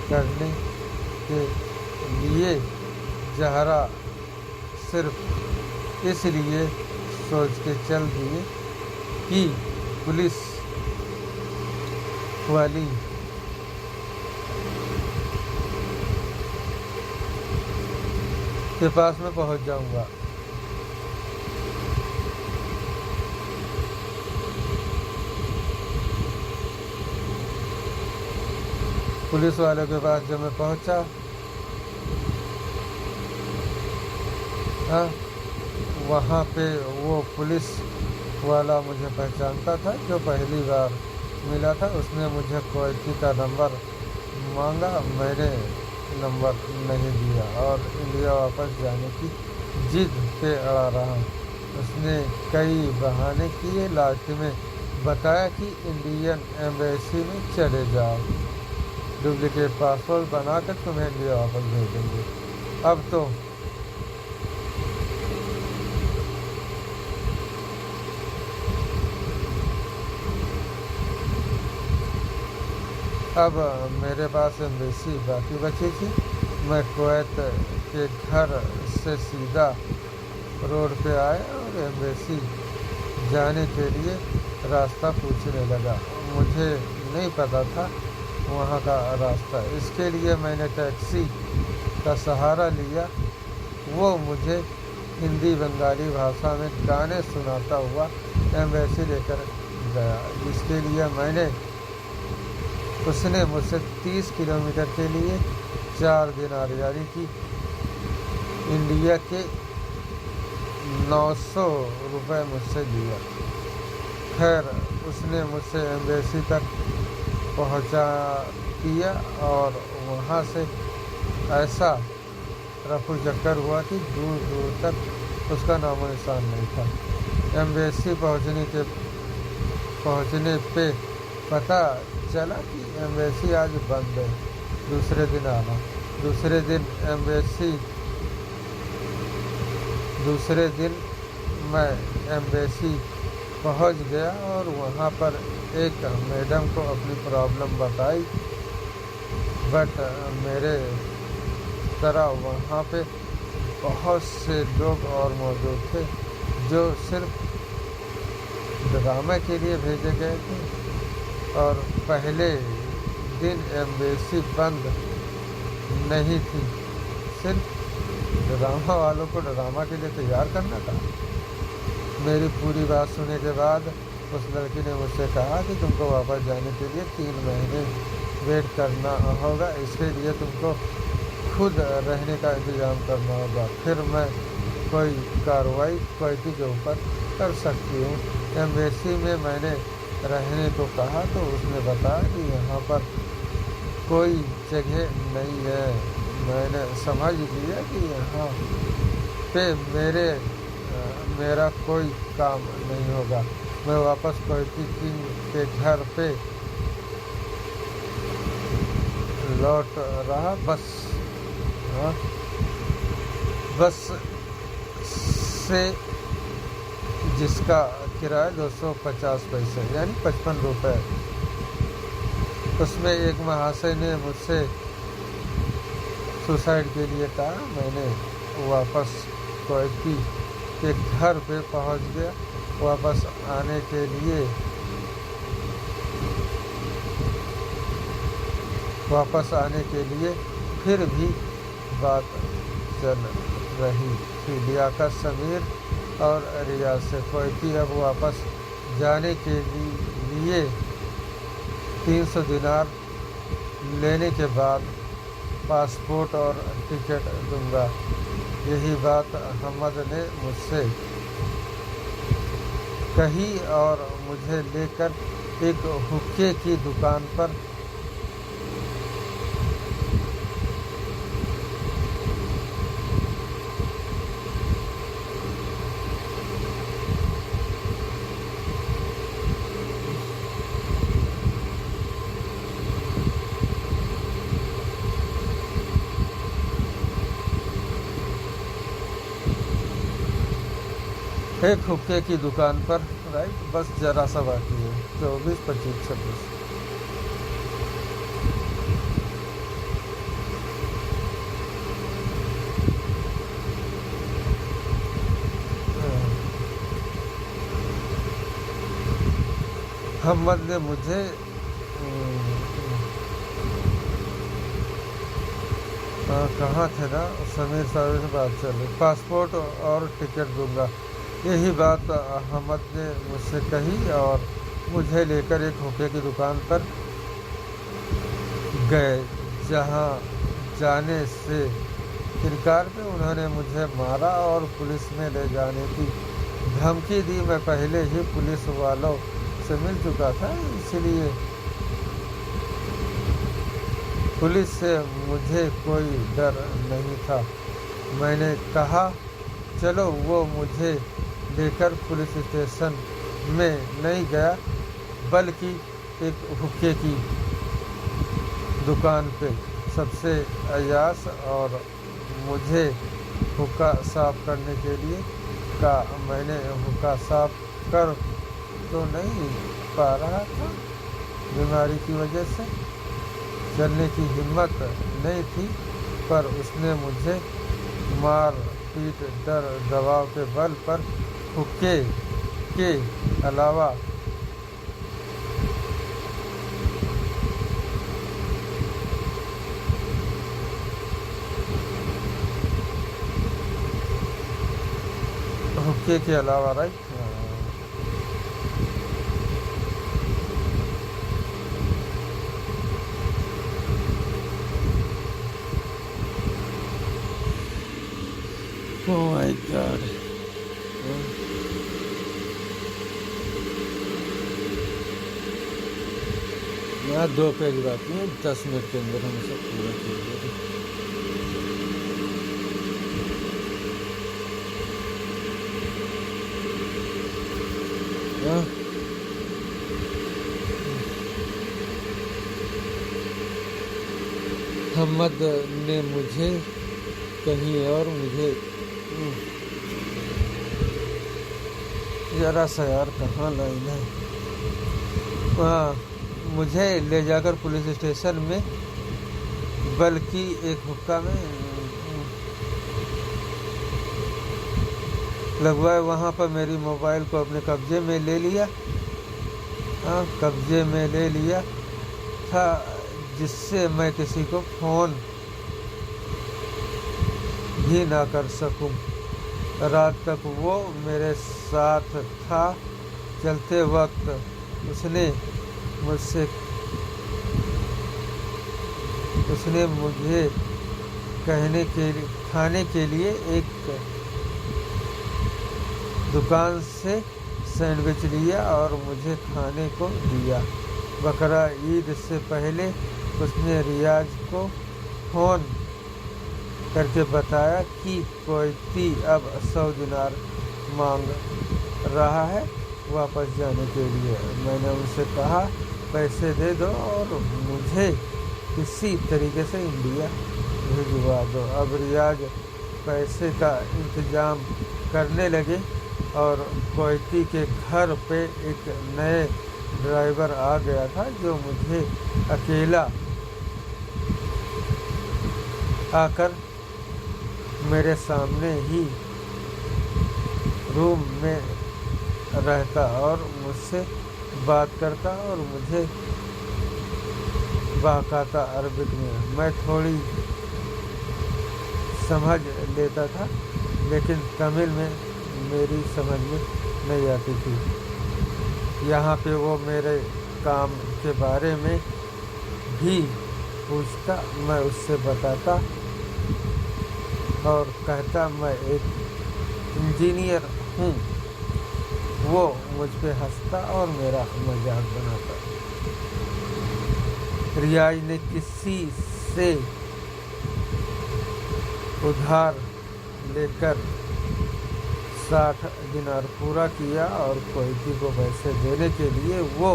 करने के लिए जहरा सिर्फ इसलिए सोच के चल दिए कि पुलिस वाली के पास में पहुंच जाऊंगा। पुलिस वालों के पास जब मैं पहुंचा, वहाँ पे वो पुलिस वाला मुझे पहचानता था जो पहली बार मिला था। उसने मुझे कोयती का नंबर मांगा, मैंने नंबर नहीं दिया और इंडिया वापस जाने की जिद पे अड़ा रहा। उसने कई बहाने किए, लास्ट में बताया कि इंडियन एम्बेसी में चले जाओ, डुप्लीकेट पासपोर्ट बनाकर तुम्हें इंडिया वापस भेज देंगे। अब मेरे पास एम्बेसी बाकी बची थी। मैं कुवैत के घर से सीधा रोड पे आया और एम्बेसी जाने के लिए रास्ता पूछने लगा। मुझे नहीं पता था वहाँ का रास्ता, इसके लिए मैंने टैक्सी का सहारा लिया। वो मुझे हिंदी बंगाली भाषा में गाने सुनाता हुआ एम्बेसी लेकर गया, जिसके लिए उसने मुझसे 30 किलोमीटर के लिए 4 दिनार यानी कि इंडिया के 900 रुपये मुझसे लिया। खैर, उसने मुझसे एम्बेसी तक पहुंचा दिया और वहां से ऐसा रफू चक्कर हुआ कि दूर दूर तक उसका नामो निशान नहीं था। एम्बेसी पहुंचने पे पता चला कि एम्बेसी आज बंद है, दूसरे दिन आना। दूसरे दिन मैं एम्बेसी पहुंच गया और वहां पर एक मैडम को अपनी प्रॉब्लम बताई, बट मेरे तरह वहाँ पे बहुत से लोग और मौजूद थे जो सिर्फ ड्रामे के लिए भेजे गए थे और पहले दिन एम्बेसी बंद नहीं थी, सिर्फ ड्रामा वालों को ड्रामा के लिए तैयार करना था। मेरी पूरी बात सुनने के बाद उस लड़की ने मुझसे कहा कि तुमको वापस जाने के लिए 3 महीने वेट करना होगा, इसके लिए तुमको खुद रहने का इंतज़ाम करना होगा, फिर मैं कोई कार्रवाई क्वैती के ऊपर कर सकती हूँ। एम्बेसी में मैंने रहने को कहा तो उसने बताया कि यहाँ पर कोई जगह नहीं है। मैंने समझ लिया कि यहाँ पे मेरा कोई काम नहीं होगा। मैं वापस क्वैती किंग के घर पे लौट रहा। बस से जिसका किराया 250 पैसे यानी 55 रुपये। उसमें एक महाशय ने मुझसे सुसाइड के लिए कहा। मैंने वापस क्वैती के घर पे पहुंच गया। वापस आने के लिए फिर भी बात चल रही थी। लियाकत समीर और रियाज से क्वैती अब वापस जाने के लिए 300 दिनार लेने के बाद पासपोर्ट और टिकट दूंगा। यही बात अहमद ने मुझसे कही और मुझे लेकर एक हुक्के की दुकान पर एक हुक्के की दुकान पर राइट। बस जरा सा बाकी है, 24, 25, 26। मोहम्मद ने मुझे कहाँ थे ना, समीर साहब से बात चल रही, पासपोर्ट और टिकट दूंगा, यही बात अहमद ने मुझसे कही और मुझे लेकर एक हुक्के की दुकान पर गए, जहाँ जाने से इनकार में उन्होंने मुझे मारा और पुलिस में ले जाने की धमकी दी। मैं पहले ही पुलिस वालों से मिल चुका था, इसलिए पुलिस से मुझे कोई डर नहीं था। मैंने कहा चलो, वो मुझे लेकर पुलिस स्टेशन में नहीं गया बल्कि एक हुक्के की दुकान पे सबसे अयास और मुझे हुक्का साफ करने के लिए कहा। मैंने हुक्का साफ कर तो नहीं पा रहा था, बीमारी की वजह से चलने की हिम्मत नहीं थी, पर उसने मुझे मार पीट डर दबाव के बल पर हुक्के के अलावा राइट। Oh my God. मैं 2 पेज बाकी है, 10 मिनट के अंदर हम सब पूरा कर देंगे। मोहम्मद ने मुझे कहीं और मुझे जरा सा यार कहाँ लाइन है, मुझे ले जाकर पुलिस स्टेशन में बल्कि एक हुक्का में लगवाए। वहाँ पर मेरी मोबाइल को अपने कब्जे में ले लिया, कब्जे में ले लिया था, जिससे मैं किसी को फ़ोन भी ना कर सकूं। रात तक वो मेरे साथ था। चलते वक्त उसने मुझे खाने के लिए एक दुकान से सैंडविच लिया और मुझे खाने को दिया। बकरा ईद से पहले उसने रियाज को फ़ोन करके बताया कि कोयती अब 100 दिनार मांग रहा है वापस जाने के लिए। मैंने उनसे कहा पैसे दे दो और मुझे किसी तरीके से इंडिया भिजवा दो। अब रियाज पैसे का इंतज़ाम करने लगे और कोयती के घर पे एक नए ड्राइवर आ गया था, जो मुझे अकेला आकर मेरे सामने ही रूम में रहता और मुझसे बात करता और मुझे बहकाता अरबिक में। मैं थोड़ी समझ लेता था, लेकिन तमिल में मेरी समझ में नहीं आती थी। यहाँ पे वो मेरे काम के बारे में भी पूछता, मैं उससे बताता और कहता मैं एक इंजीनियर हूँ। वो मुझ पे हंसता और मेरा मजाक बनाता। रियाज ने किसी से उधार लेकर 60 दिनार पूरा किया और कोयती को पैसे देने के लिए वो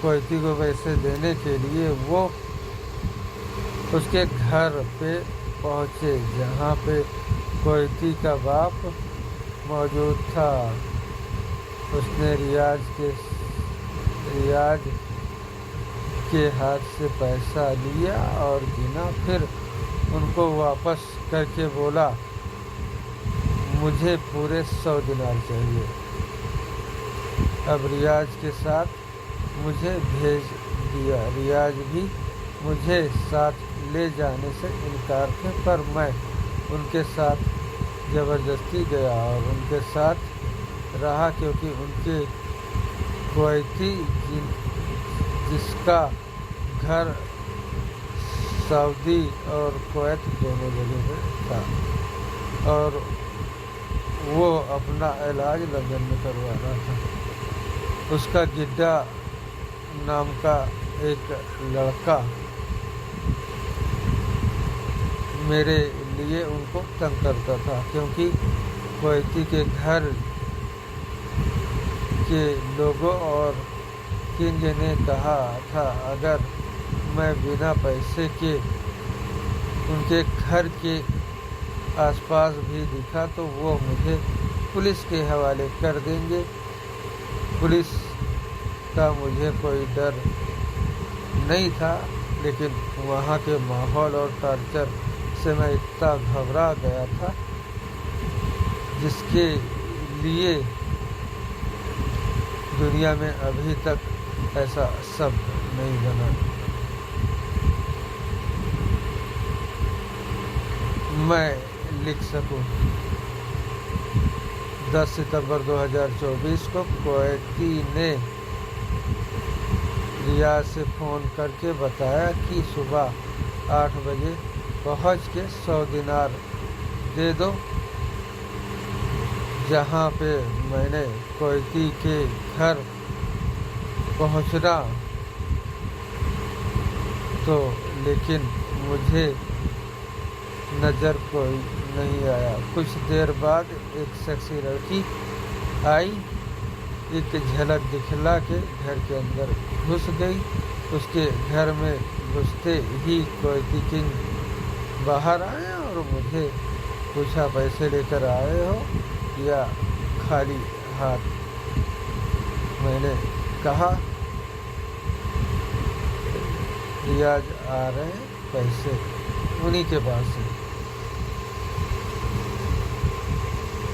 कोयती को पैसे देने के लिए वो उसके घर पे पहुँचे, जहाँ पे कोयती का बाप मौजूद था। उसने रियाज के हाथ से पैसा लिया और गिना, फिर उनको वापस करके बोला, मुझे पूरे 100 दिनार चाहिए। अब रियाज के साथ मुझे भेज दिया। रियाज भी मुझे साथ ले जाने से इनकार थे, पर मैं उनके साथ ज़बरदस्ती गया और उनके साथ रहा, क्योंकि उनके कुवैती जिसका घर सऊदी और कुवैत दोनों जगह में था, और वो अपना इलाज लंदन में करवा रहा था। उसका गिड्डा नाम का एक लड़का मेरे लिए उनको तंग करता था, क्योंकि कुवैती के घर के लोगों और किंग ने कहा था, अगर मैं बिना पैसे के उनके घर के आसपास भी दिखा तो वो मुझे पुलिस के हवाले कर देंगे। पुलिस का मुझे कोई डर नहीं था, लेकिन वहाँ के माहौल और टॉर्चर से मैं इतना घबरा गया था, जिसके लिए दुनिया में अभी तक ऐसा शब्द नहीं बना। मैं लिख सकूं। 10 सितंबर 2024 को कुवैती ने रियाज से फ़ोन करके बताया कि सुबह 8 बजे पहुंच के 100 दिनार दे दो। जहां पे मैंने कुवैती के घर पहुंचना तो, लेकिन मुझे नज़र कोई नहीं आया। कुछ देर बाद एक सेक्सी लड़की आई, एक झलक दिखला के घर के अंदर घुस गई। उसके घर में घुसते ही कुवैती किंग बाहर आए और मुझे पूछा, पैसे लेकर आए हो या खाली हाथ? मैंने कहा, रियाज आ रहे हैं, पैसे उन्हीं के पास है।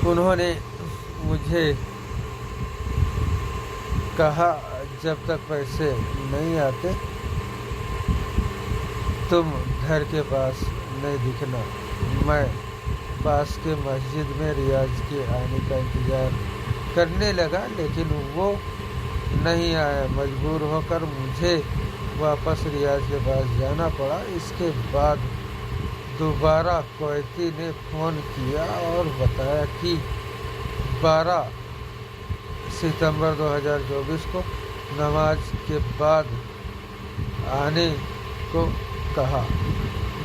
उन्होंने मुझे कहा, जब तक पैसे नहीं आते तुम घर के पास नहीं दिखना। मैं पास के मस्जिद में रियाज के आने का इंतज़ार करने लगा, लेकिन वो नहीं आया। मजबूर होकर मुझे वापस रियाज के पास जाना पड़ा। इसके बाद दोबारा कुवैती ने फ़ोन किया और बताया कि 12 सितंबर 2024 को नमाज के बाद आने को कहा।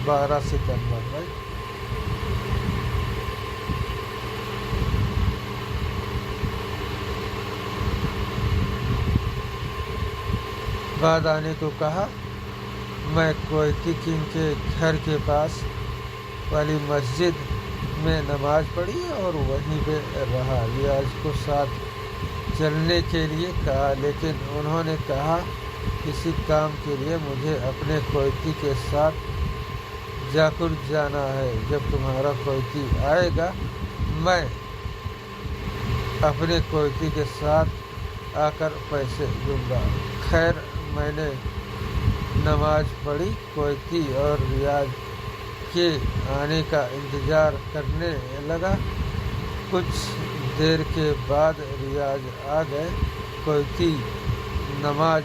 12 सितंबर राइट। बाद आने को कहा। मैं कुवैती किंग के घर के पास वाली मस्जिद में नमाज पढ़ी और वहीं पे रहा। रियाज को साथ चलने के लिए कहा, लेकिन उन्होंने कहा, किसी काम के लिए मुझे अपने कुवैती के साथ जाकुर जाना है। जब तुम्हारा कुवैती आएगा मैं अपने कुवैती के साथ आकर पैसे दूंगा। खैर, मैंने नमाज पढ़ी, कुवैती और रियाज के आने का इंतज़ार करने लगा। कुछ देर के बाद रियाज आ गए। कुवैती नमाज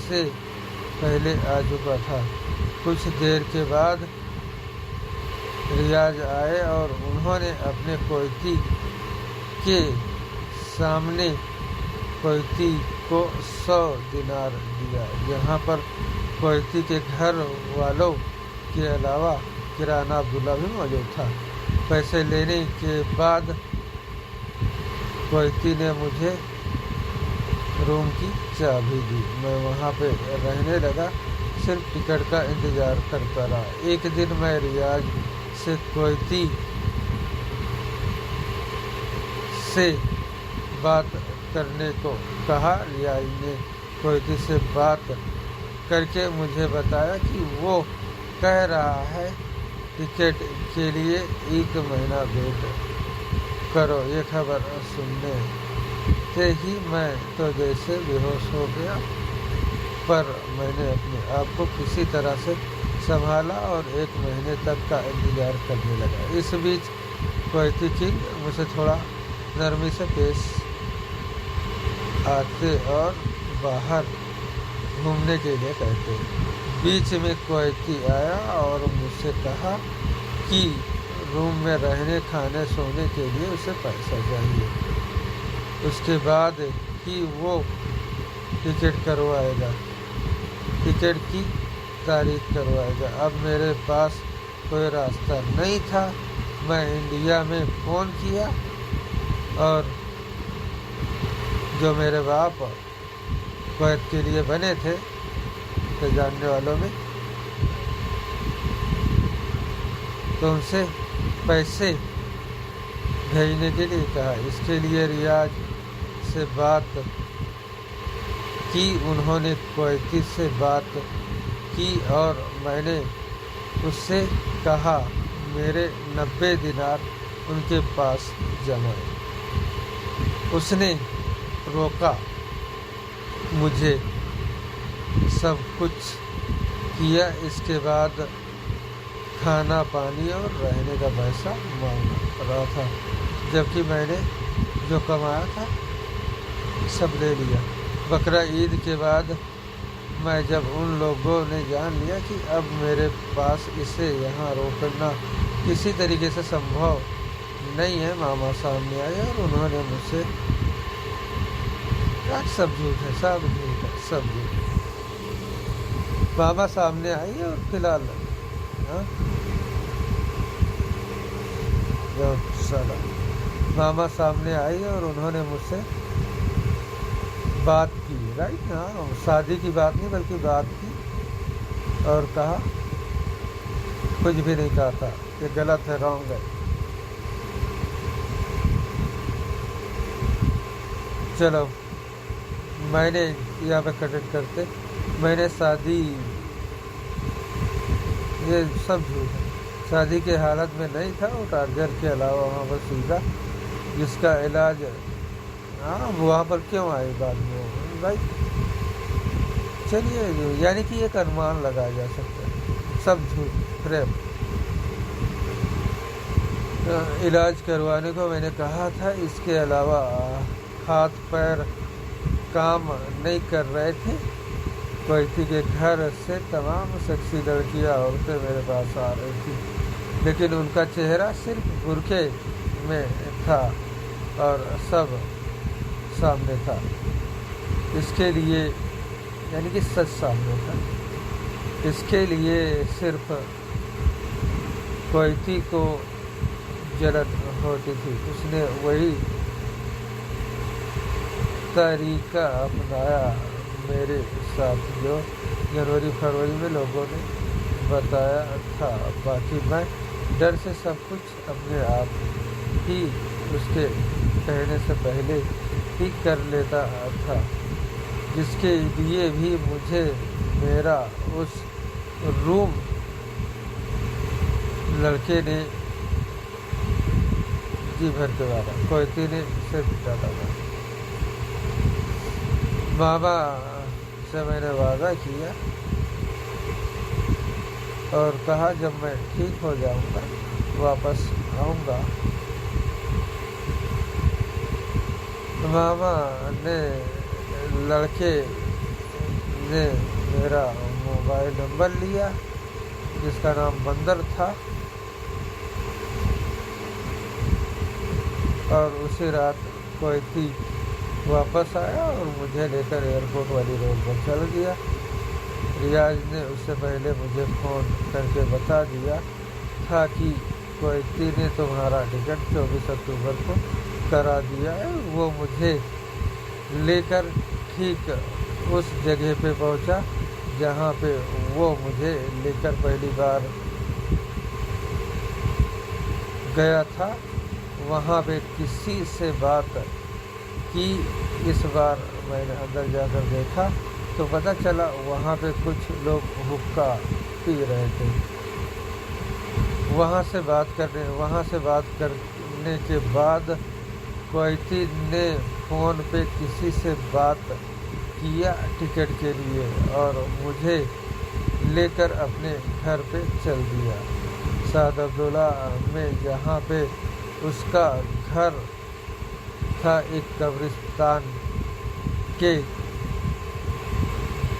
से पहले आ चुका था। कुछ देर के बाद रियाज आए और उन्होंने अपने कुवैती के सामने कुवैती को 100 दिनार दिया। यहाँ पर कुवैती के घर वालों के अलावा किराना अब्दुल्ला भी मौजूद था। पैसे लेने के बाद कुवैती ने मुझे रूम की चाबी दी। मैं वहाँ पे रहने लगा, सिर्फ टिकट का इंतज़ार करता रहा। एक दिन मैं रियाज से कुवैती से बात करने को कहा। रियाज ने कुवैती से बात करके मुझे बताया कि वो कह रहा है टिकट के लिए 1 महीना वेट करो। ये खबर सुनने से ही मैं तो जैसे बेहोश हो गया, पर मैंने अपने आप को किसी तरह से संभाला और 1 महीने तक का इंतज़ार करने लगा। इस बीच क्वैती किंग मुझे थोड़ा नरमी से पेश आते और बाहर घूमने के लिए कहते। बीच में क्वैती आया और मुझसे कहा कि रूम में रहने, खाने, सोने के लिए उसे पैसा चाहिए। उसके बाद कि वो टिकट करवाएगा, टिकट की तारीख करवाएगा। अब मेरे पास कोई रास्ता नहीं था। मैं इंडिया में फ़ोन किया और जो मेरे बाप क्वैत के लिए बने थे तो जानने वालों में, तो उनसे पैसे भेजने के लिए कहा। इसके लिए रियाज से बात की। उन्होंने क्वैती से बात की और मैंने उससे कहा मेरे 90 दिनार उनके पास जमा। उसने रोका, मुझे सब कुछ किया। इसके बाद खाना, पानी और रहने का पैसा मांग रहा था, जबकि मैंने जो कमाया था सब ले लिया। बकरा ईद के बाद मैं जब उन लोगों ने जान लिया कि अब मेरे पास इसे यहाँ रोकना किसी तरीके से संभव नहीं है, मामा सामने आए और उन्होंने मुझसे सब झूठ है, सब झूठ है, सब झूठ। मामा सामने आई और फिलहाल मामा सामने आई और उन्होंने मुझसे बात की, राइट। हाँ, शादी की बात नहीं बल्कि बात की और कहा, कुछ भी नहीं कहा था, ये गलत है, रॉन्ग है। चलो, मैंने यहाँ पे कट करते, मैंने शादी, ये सब झूठ है, शादी के हालत में नहीं था और टारगेट के अलावा वहाँ पर सीधा जिसका इलाज, हाँ वहाँ पर क्यों आए बाद में, भाई चलिए, यानी कि एक अनुमान लगाया जा सकता है, सब झूठ, फ्रेम। इलाज करवाने को मैंने कहा था, इसके अलावा हाथ पैर काम नहीं कर रहे थे। क्वैती के घर से तमाम सेक्सी लड़कियां, औरतें मेरे पास आ रही थी, लेकिन उनका चेहरा सिर्फ बुरखे में था और सब सामने था। इसके लिए, यानी कि सच सामने था, इसके लिए सिर्फ क्वैती को जलन होती थी। उसने वही तरीका अपनाया मेरे साथ जो जनवरी फरवरी में लोगों ने बताया था। बाकी मैं डर से सब कुछ अपने आप ही उसके कहने से पहले ही कर लेता था, जिसके लिए भी मुझे मेरा उस रूम लड़के ने जी भर के मारा, क्वैती ने सिर्फ डाला था। मामा से मैंने वादा किया और कहा जब मैं ठीक हो जाऊंगा वापस आऊंगा। मामा ने, लड़के ने मेरा मोबाइल नंबर लिया जिसका नाम बंदर था और उसी रात क्वैती वापस आया और मुझे लेकर एयरपोर्ट वाली रोड पर चल दिया। रियाज ने उससे पहले मुझे फ़ोन करके बता दिया था कि क्वैती ने तुम्हारा टिकट 24 अक्टूबर को करा दिया है। वो मुझे लेकर ठीक उस जगह पे पहुंचा जहां पे वो मुझे लेकर पहली बार गया था। वहाँ पे किसी से बात की। इस बार मैंने अंदर जाकर देखा तो पता चला वहाँ पे कुछ लोग हुक्का पी रहे थे। वहाँ से बात करने के बाद क्वैती ने फ़ोन पे किसी से बात किया टिकट के लिए और मुझे लेकर अपने घर पे चल दिया। साद अब्दुल्ला में जहाँ पे उसका घर था एक कब्रिस्तान के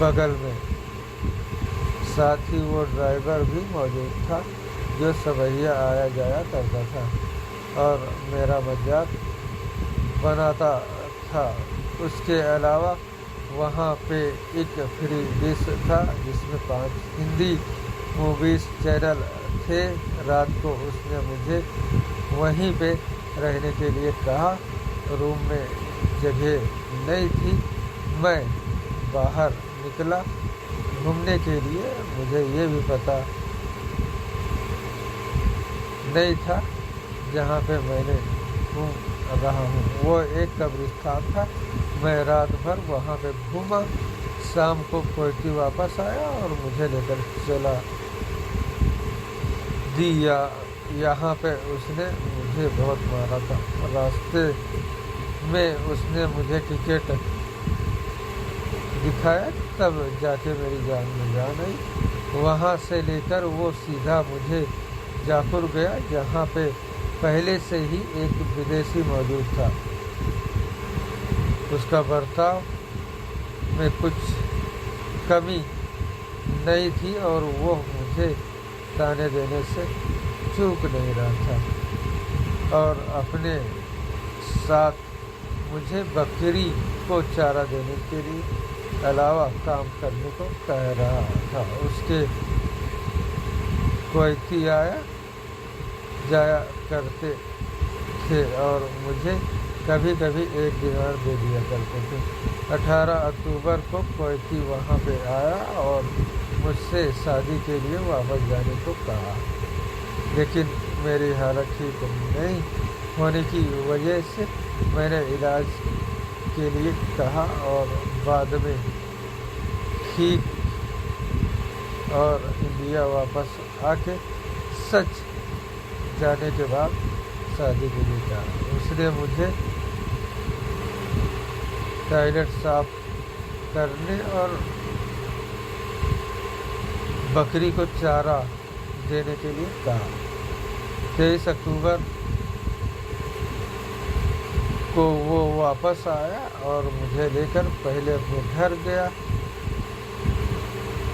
बगल में। साथ ही वो ड्राइवर भी मौजूद था जो सवैया आया जाया करता था और मेरा मजाक बनाता था। उसके अलावा वहाँ पे एक फ्री डिश था जिसमें 5 हिंदी मूवीज़ चैनल थे। रात को उसने मुझे वहीं पे रहने के लिए कहा। रूम में जगह नहीं थी। मैं बाहर निकला घूमने के लिए। मुझे ये भी पता नहीं था जहाँ पे मैंने घूम रहा हूँ वो एक कब्रिस्तान था। मैं रात भर वहाँ पे घूमा। शाम को क्वैती वापस आया और मुझे लेकर चला दिया। यहाँ पे उसने मुझे बहुत मारा था। रास्ते में उसने मुझे टिकट दिखाया तब जाके मेरी जान में जान आई। वहाँ से लेकर वो सीधा मुझे जापुर गया जहाँ पे पहले से ही एक विदेशी मौजूद था। उसका बर्ताव में कुछ कमी नहीं थी और वो मुझे ताने देने से चूक नहीं रहा था और अपने साथ मुझे बकरी को चारा देने के लिए अलावा काम करने को कह रहा था। उसके क्वैती आया जाया करते थे और मुझे कभी कभी 1 दिनार दे दिया करते थे। 18 अक्टूबर को क्वैती वहाँ पे आया और मुझसे शादी के लिए वापस जाने को कहा, लेकिन मेरी हालत ठीक नहीं होने की वजह से मैंने इलाज के लिए कहा और बाद में ठीक और इंडिया वापस आके सच जाने के बाद शादी के लिए कहा। उसने मुझे टॉयलेट साफ करने और बकरी को चारा देने के लिए कहा। 23 अक्टूबर को वो वापस आया और मुझे लेकर पहले अपने घर गया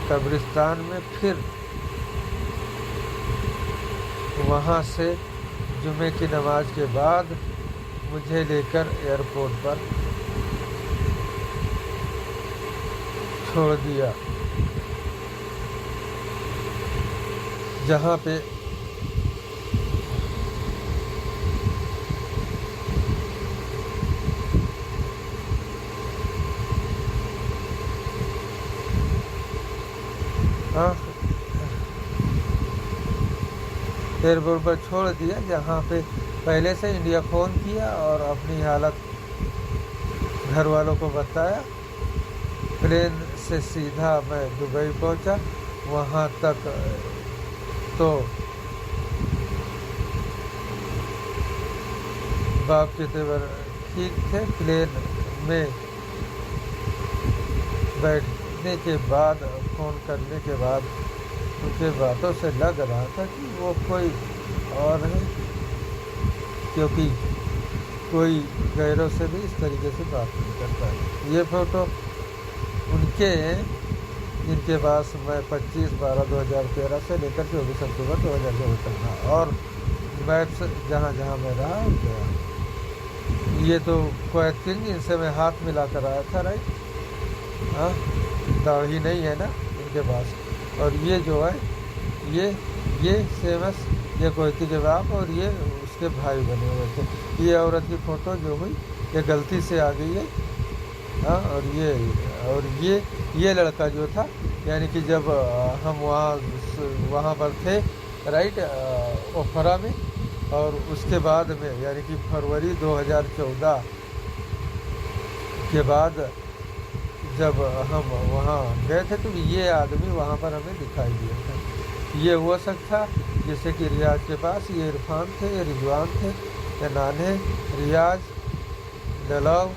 कब्रिस्तान में, फिर वहाँ से जुमे की नमाज के बाद मुझे लेकर एयरपोर्ट पर छोड़ दिया जहाँ पे एयरपोर्ट पर छोड़ दिया जहाँ पे पहले से इंडिया फ़ोन किया और अपनी हालत घर वालों को बताया। प्लेन से सीधा मैं दुबई पहुँचा। वहाँ तक तो बाप के तेवर ठीक थे। प्लेन में बैठने के बाद फ़ोन करने के बाद उनके बातों से लग रहा था कि वो कोई और है, क्योंकि कोई गैरों से भी इस तरीके से बात नहीं करता है। ये फ़ोटो उनके हैं जिनके पास मैं 25/12/2013 से लेकर 24 अक्टूबर 2024 तक था और मैप्स जहाँ जहाँ मैं रहा गया। ये तो क्वैती जिनसे मैं हाथ मिला कर आया था, राइट। हाँ, दाढ़ी नहीं है ना इनके पास। और ये जो है ये सेमस ये क्वैती के बाप और ये उसके भाई बने हुए थे। ये औरत की फ़ोटो जो हुई ये गलती से आ गई है। हाँ, और ये लड़का जो था, यानी कि जब हम वहाँ पर थे, राइट, ओफरा में, और उसके बाद में यानी कि फरवरी 2014 के बाद जब हम वहाँ गए थे तो ये आदमी वहाँ पर हमें दिखाई दिया था। ये वो शख्स था जैसे कि रियाज के पास ये इरफान थे, ये रिजवान थे, ये नाने, रियाज, ललाव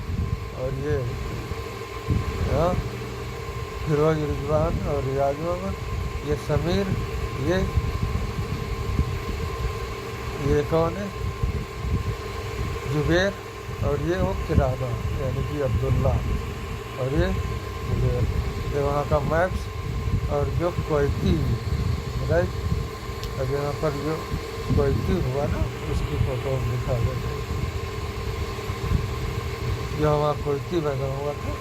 और ये हाँ, फिरोज रिजवान और रियाज मोहम्मद, ये समीर, ये कौन है, जुबैर, और ये वो किराना यानी कि अब्दुल्ला, और ये जुबैर, ये वहाँ का मैप्स और जो कोयती, राइट। अब यहाँ पर जो कोयती हुआ ना उसकी फ़ोटो हम दिखा देते हैं। जो वहाँ कोयती बना हुआ था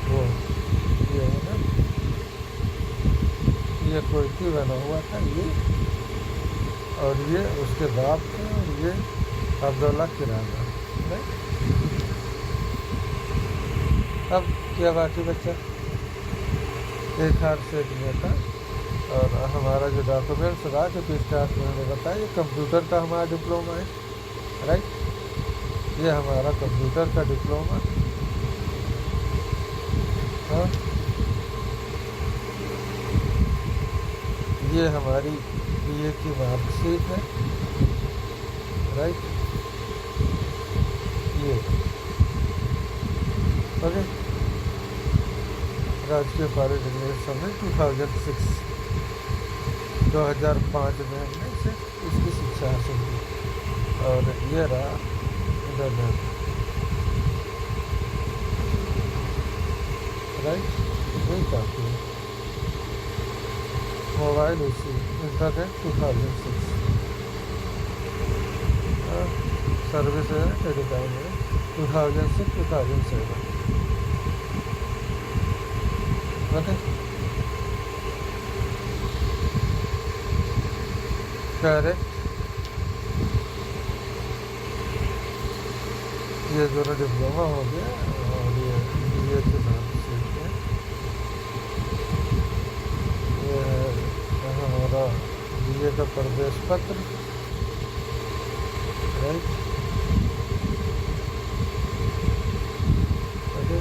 वो ये है ना, ये कोयती बना हुआ था ये, और ये उसके बाप थे, और ये अब्दुल्ला किराना, राइट। अब क्या बाकी बच्चा, एक हाथ से एक था। और हमारा जो डॉक्यूमेंट्स रहा जो कि स्टाफ में हमें बताया, ये कंप्यूटर का हमारा डिप्लोमा है, राइट। ये हमारा कंप्यूटर का डिप्लोमा, हाँ। ये हमारी बीए की मार्कशीट है, राइट। ये ओके, राजकीय पॉलिटेक्निक समय 2005 में हमने इसे इसकी शिक्षा हासिल की। और ये रहा इंटरनेट, राइट। यही काफ़ी है। मोबाइल इसी इंटरनेट 2006, सर्विस है टेलीकॉम है 2006-2007, ओके। करेक्ट। ये दोनों डिप्लोमा हो गया, और ये बीए के नाम से ये है हमारा बीए का प्रवेश पत्र, राइट, ओके।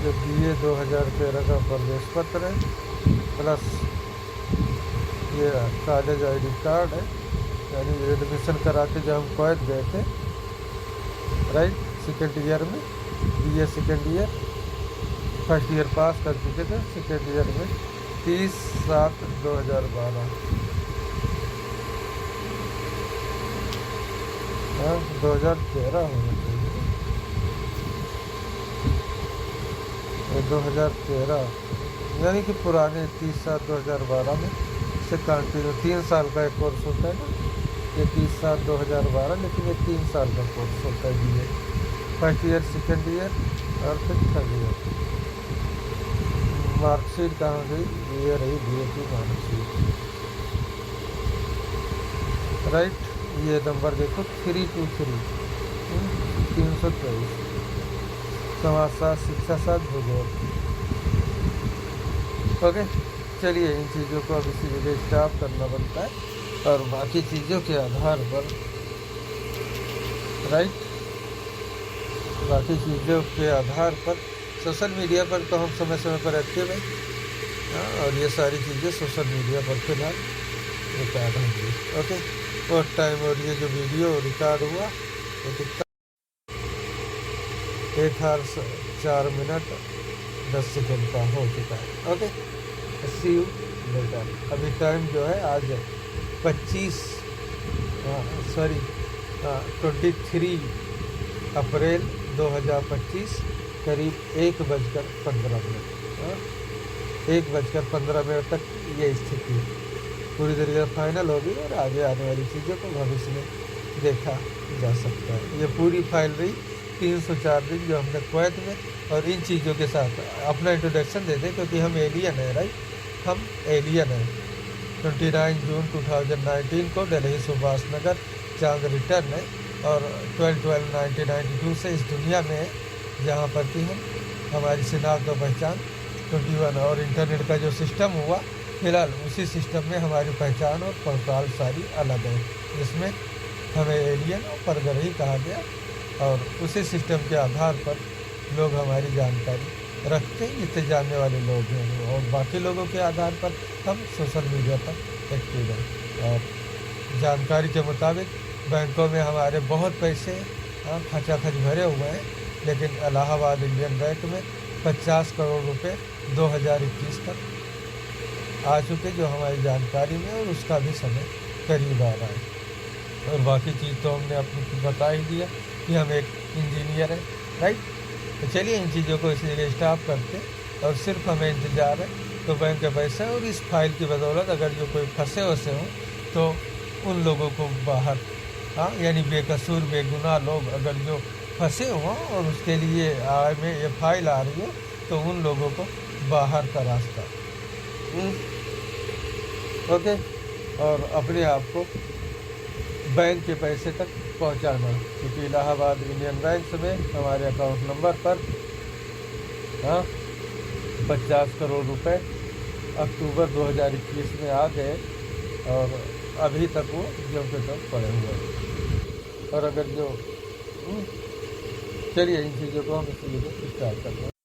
ये बीए 2013 का प्रवेश पत्र है, प्लस ये कॉलेज आईडी कार्ड है, यानी एडमिशन करा के जब हम कुवैत गए थे, राइट, सेकेंड ईयर में, BA second year, first year pass कर चुके थे, सेकेंड ईयर में 30/7/2012, हाँ 2013 होना चाहिए, 2013 यानी कि पुराने 30/7/2012 में से कंटिन्यू 3 साल का एक कोर्स होता है ना, ये 30/7/2012, लेकिन ये 3 साल का कोर्स होता है BA, first year, second year और फिर थर्ड ईयर। मार्कशीट कहाँ गई, ये रही बीए की मार्कशीट, राइट। ये नंबर देखो 323, 323, समाजशास्त्र, शिक्षा शास्त्र, भूगोल, ओके। चलिए इन चीज़ों को अब इसी जगह स्टॉप करना बनता है, और बाकी चीज़ों के आधार पर, राइट, बाकी चीज़ों के आधार पर सोशल मीडिया पर तो हम समय समय पर एक्टिव हैं, और ये सारी चीज़ें सोशल मीडिया पर फिलहाल रिकॉर्ड होंगी, ओके। और टाइम, और ये जो वीडियो रिकॉर्ड हुआ वो कितना, 1:04 का हो चुका है, ओके। See you later. अभी टाइम जो है आज 23 23 अप्रैल 2025 करीब 1:15, 1:15 तक ये स्थिति पूरी तरीके से फाइनल होगी, और आगे आने वाली चीज़ों को भविष्य में देखा जा सकता है। ये पूरी फाइल रही 304 दिन जो हमने कुवैत में, और इन चीज़ों के साथ अपना इंट्रोडक्शन दे दें, क्योंकि हम एलियन हैं, राइट, हम एलियन हैं। 29 जून 2019 को दिल्ली सुभाष नगर चांद रिटर्न है, और 12/12/1992 से इस दुनिया में है, जहाँ पर कि हम हमारी शिनाख्त और पहचान 21, और इंटरनेट का जो सिस्टम हुआ फिलहाल उसी सिस्टम में हमारी पहचान और पड़ताल सारी अलग है, जिसमें हमें एलियन और परग्रही कहा गया, और उसी सिस्टम के आधार पर लोग हमारी जानकारी रखते हैं, जितने जानने वाले लोग हैं, और बाकी लोगों के आधार पर हम सोशल मीडिया पर एक्टिव है। और जानकारी के मुताबिक बैंकों में हमारे बहुत पैसे खचाखच भरे हुए हैं, लेकिन इलाहाबाद इंडियन बैंक में 50 करोड़ रुपए 2021 तक आ चुके, जो हमारी जानकारी में, और उसका भी समय करीब आ रहा है। और बाकी चीज़ तो हमने अपनी बता ही दिया कि हम एक इंजीनियर हैं, राइट। तो चलिए इन चीज़ों को इसी जगह स्टॉप करते, और सिर्फ हमें इंतज़ार है तो बैंक के पैसे, और इस फाइल की बदौलत अगर जो कोई फंसे वसे हों तो उन लोगों को बाहर, यानी बेकसूर बेगुनाह लोग अगर जो फंसे हों और उसके लिए में ये फाइल आ रही हो, तो उन लोगों को बाहर का रास्ता, ओके, और अपने आप को बैंक के पैसे तक पहुंचाना। क्योंकि इलाहाबाद इंडियन बैंक में हमारे अकाउंट नंबर पर 50 करोड़ रुपए अक्टूबर 2021 में आ गए, और अभी तक वो जो के तक पड़े हुए हैं। और अगर जो चलिए इन चीज़ों को हम इसी स्टार्ट करते हैं।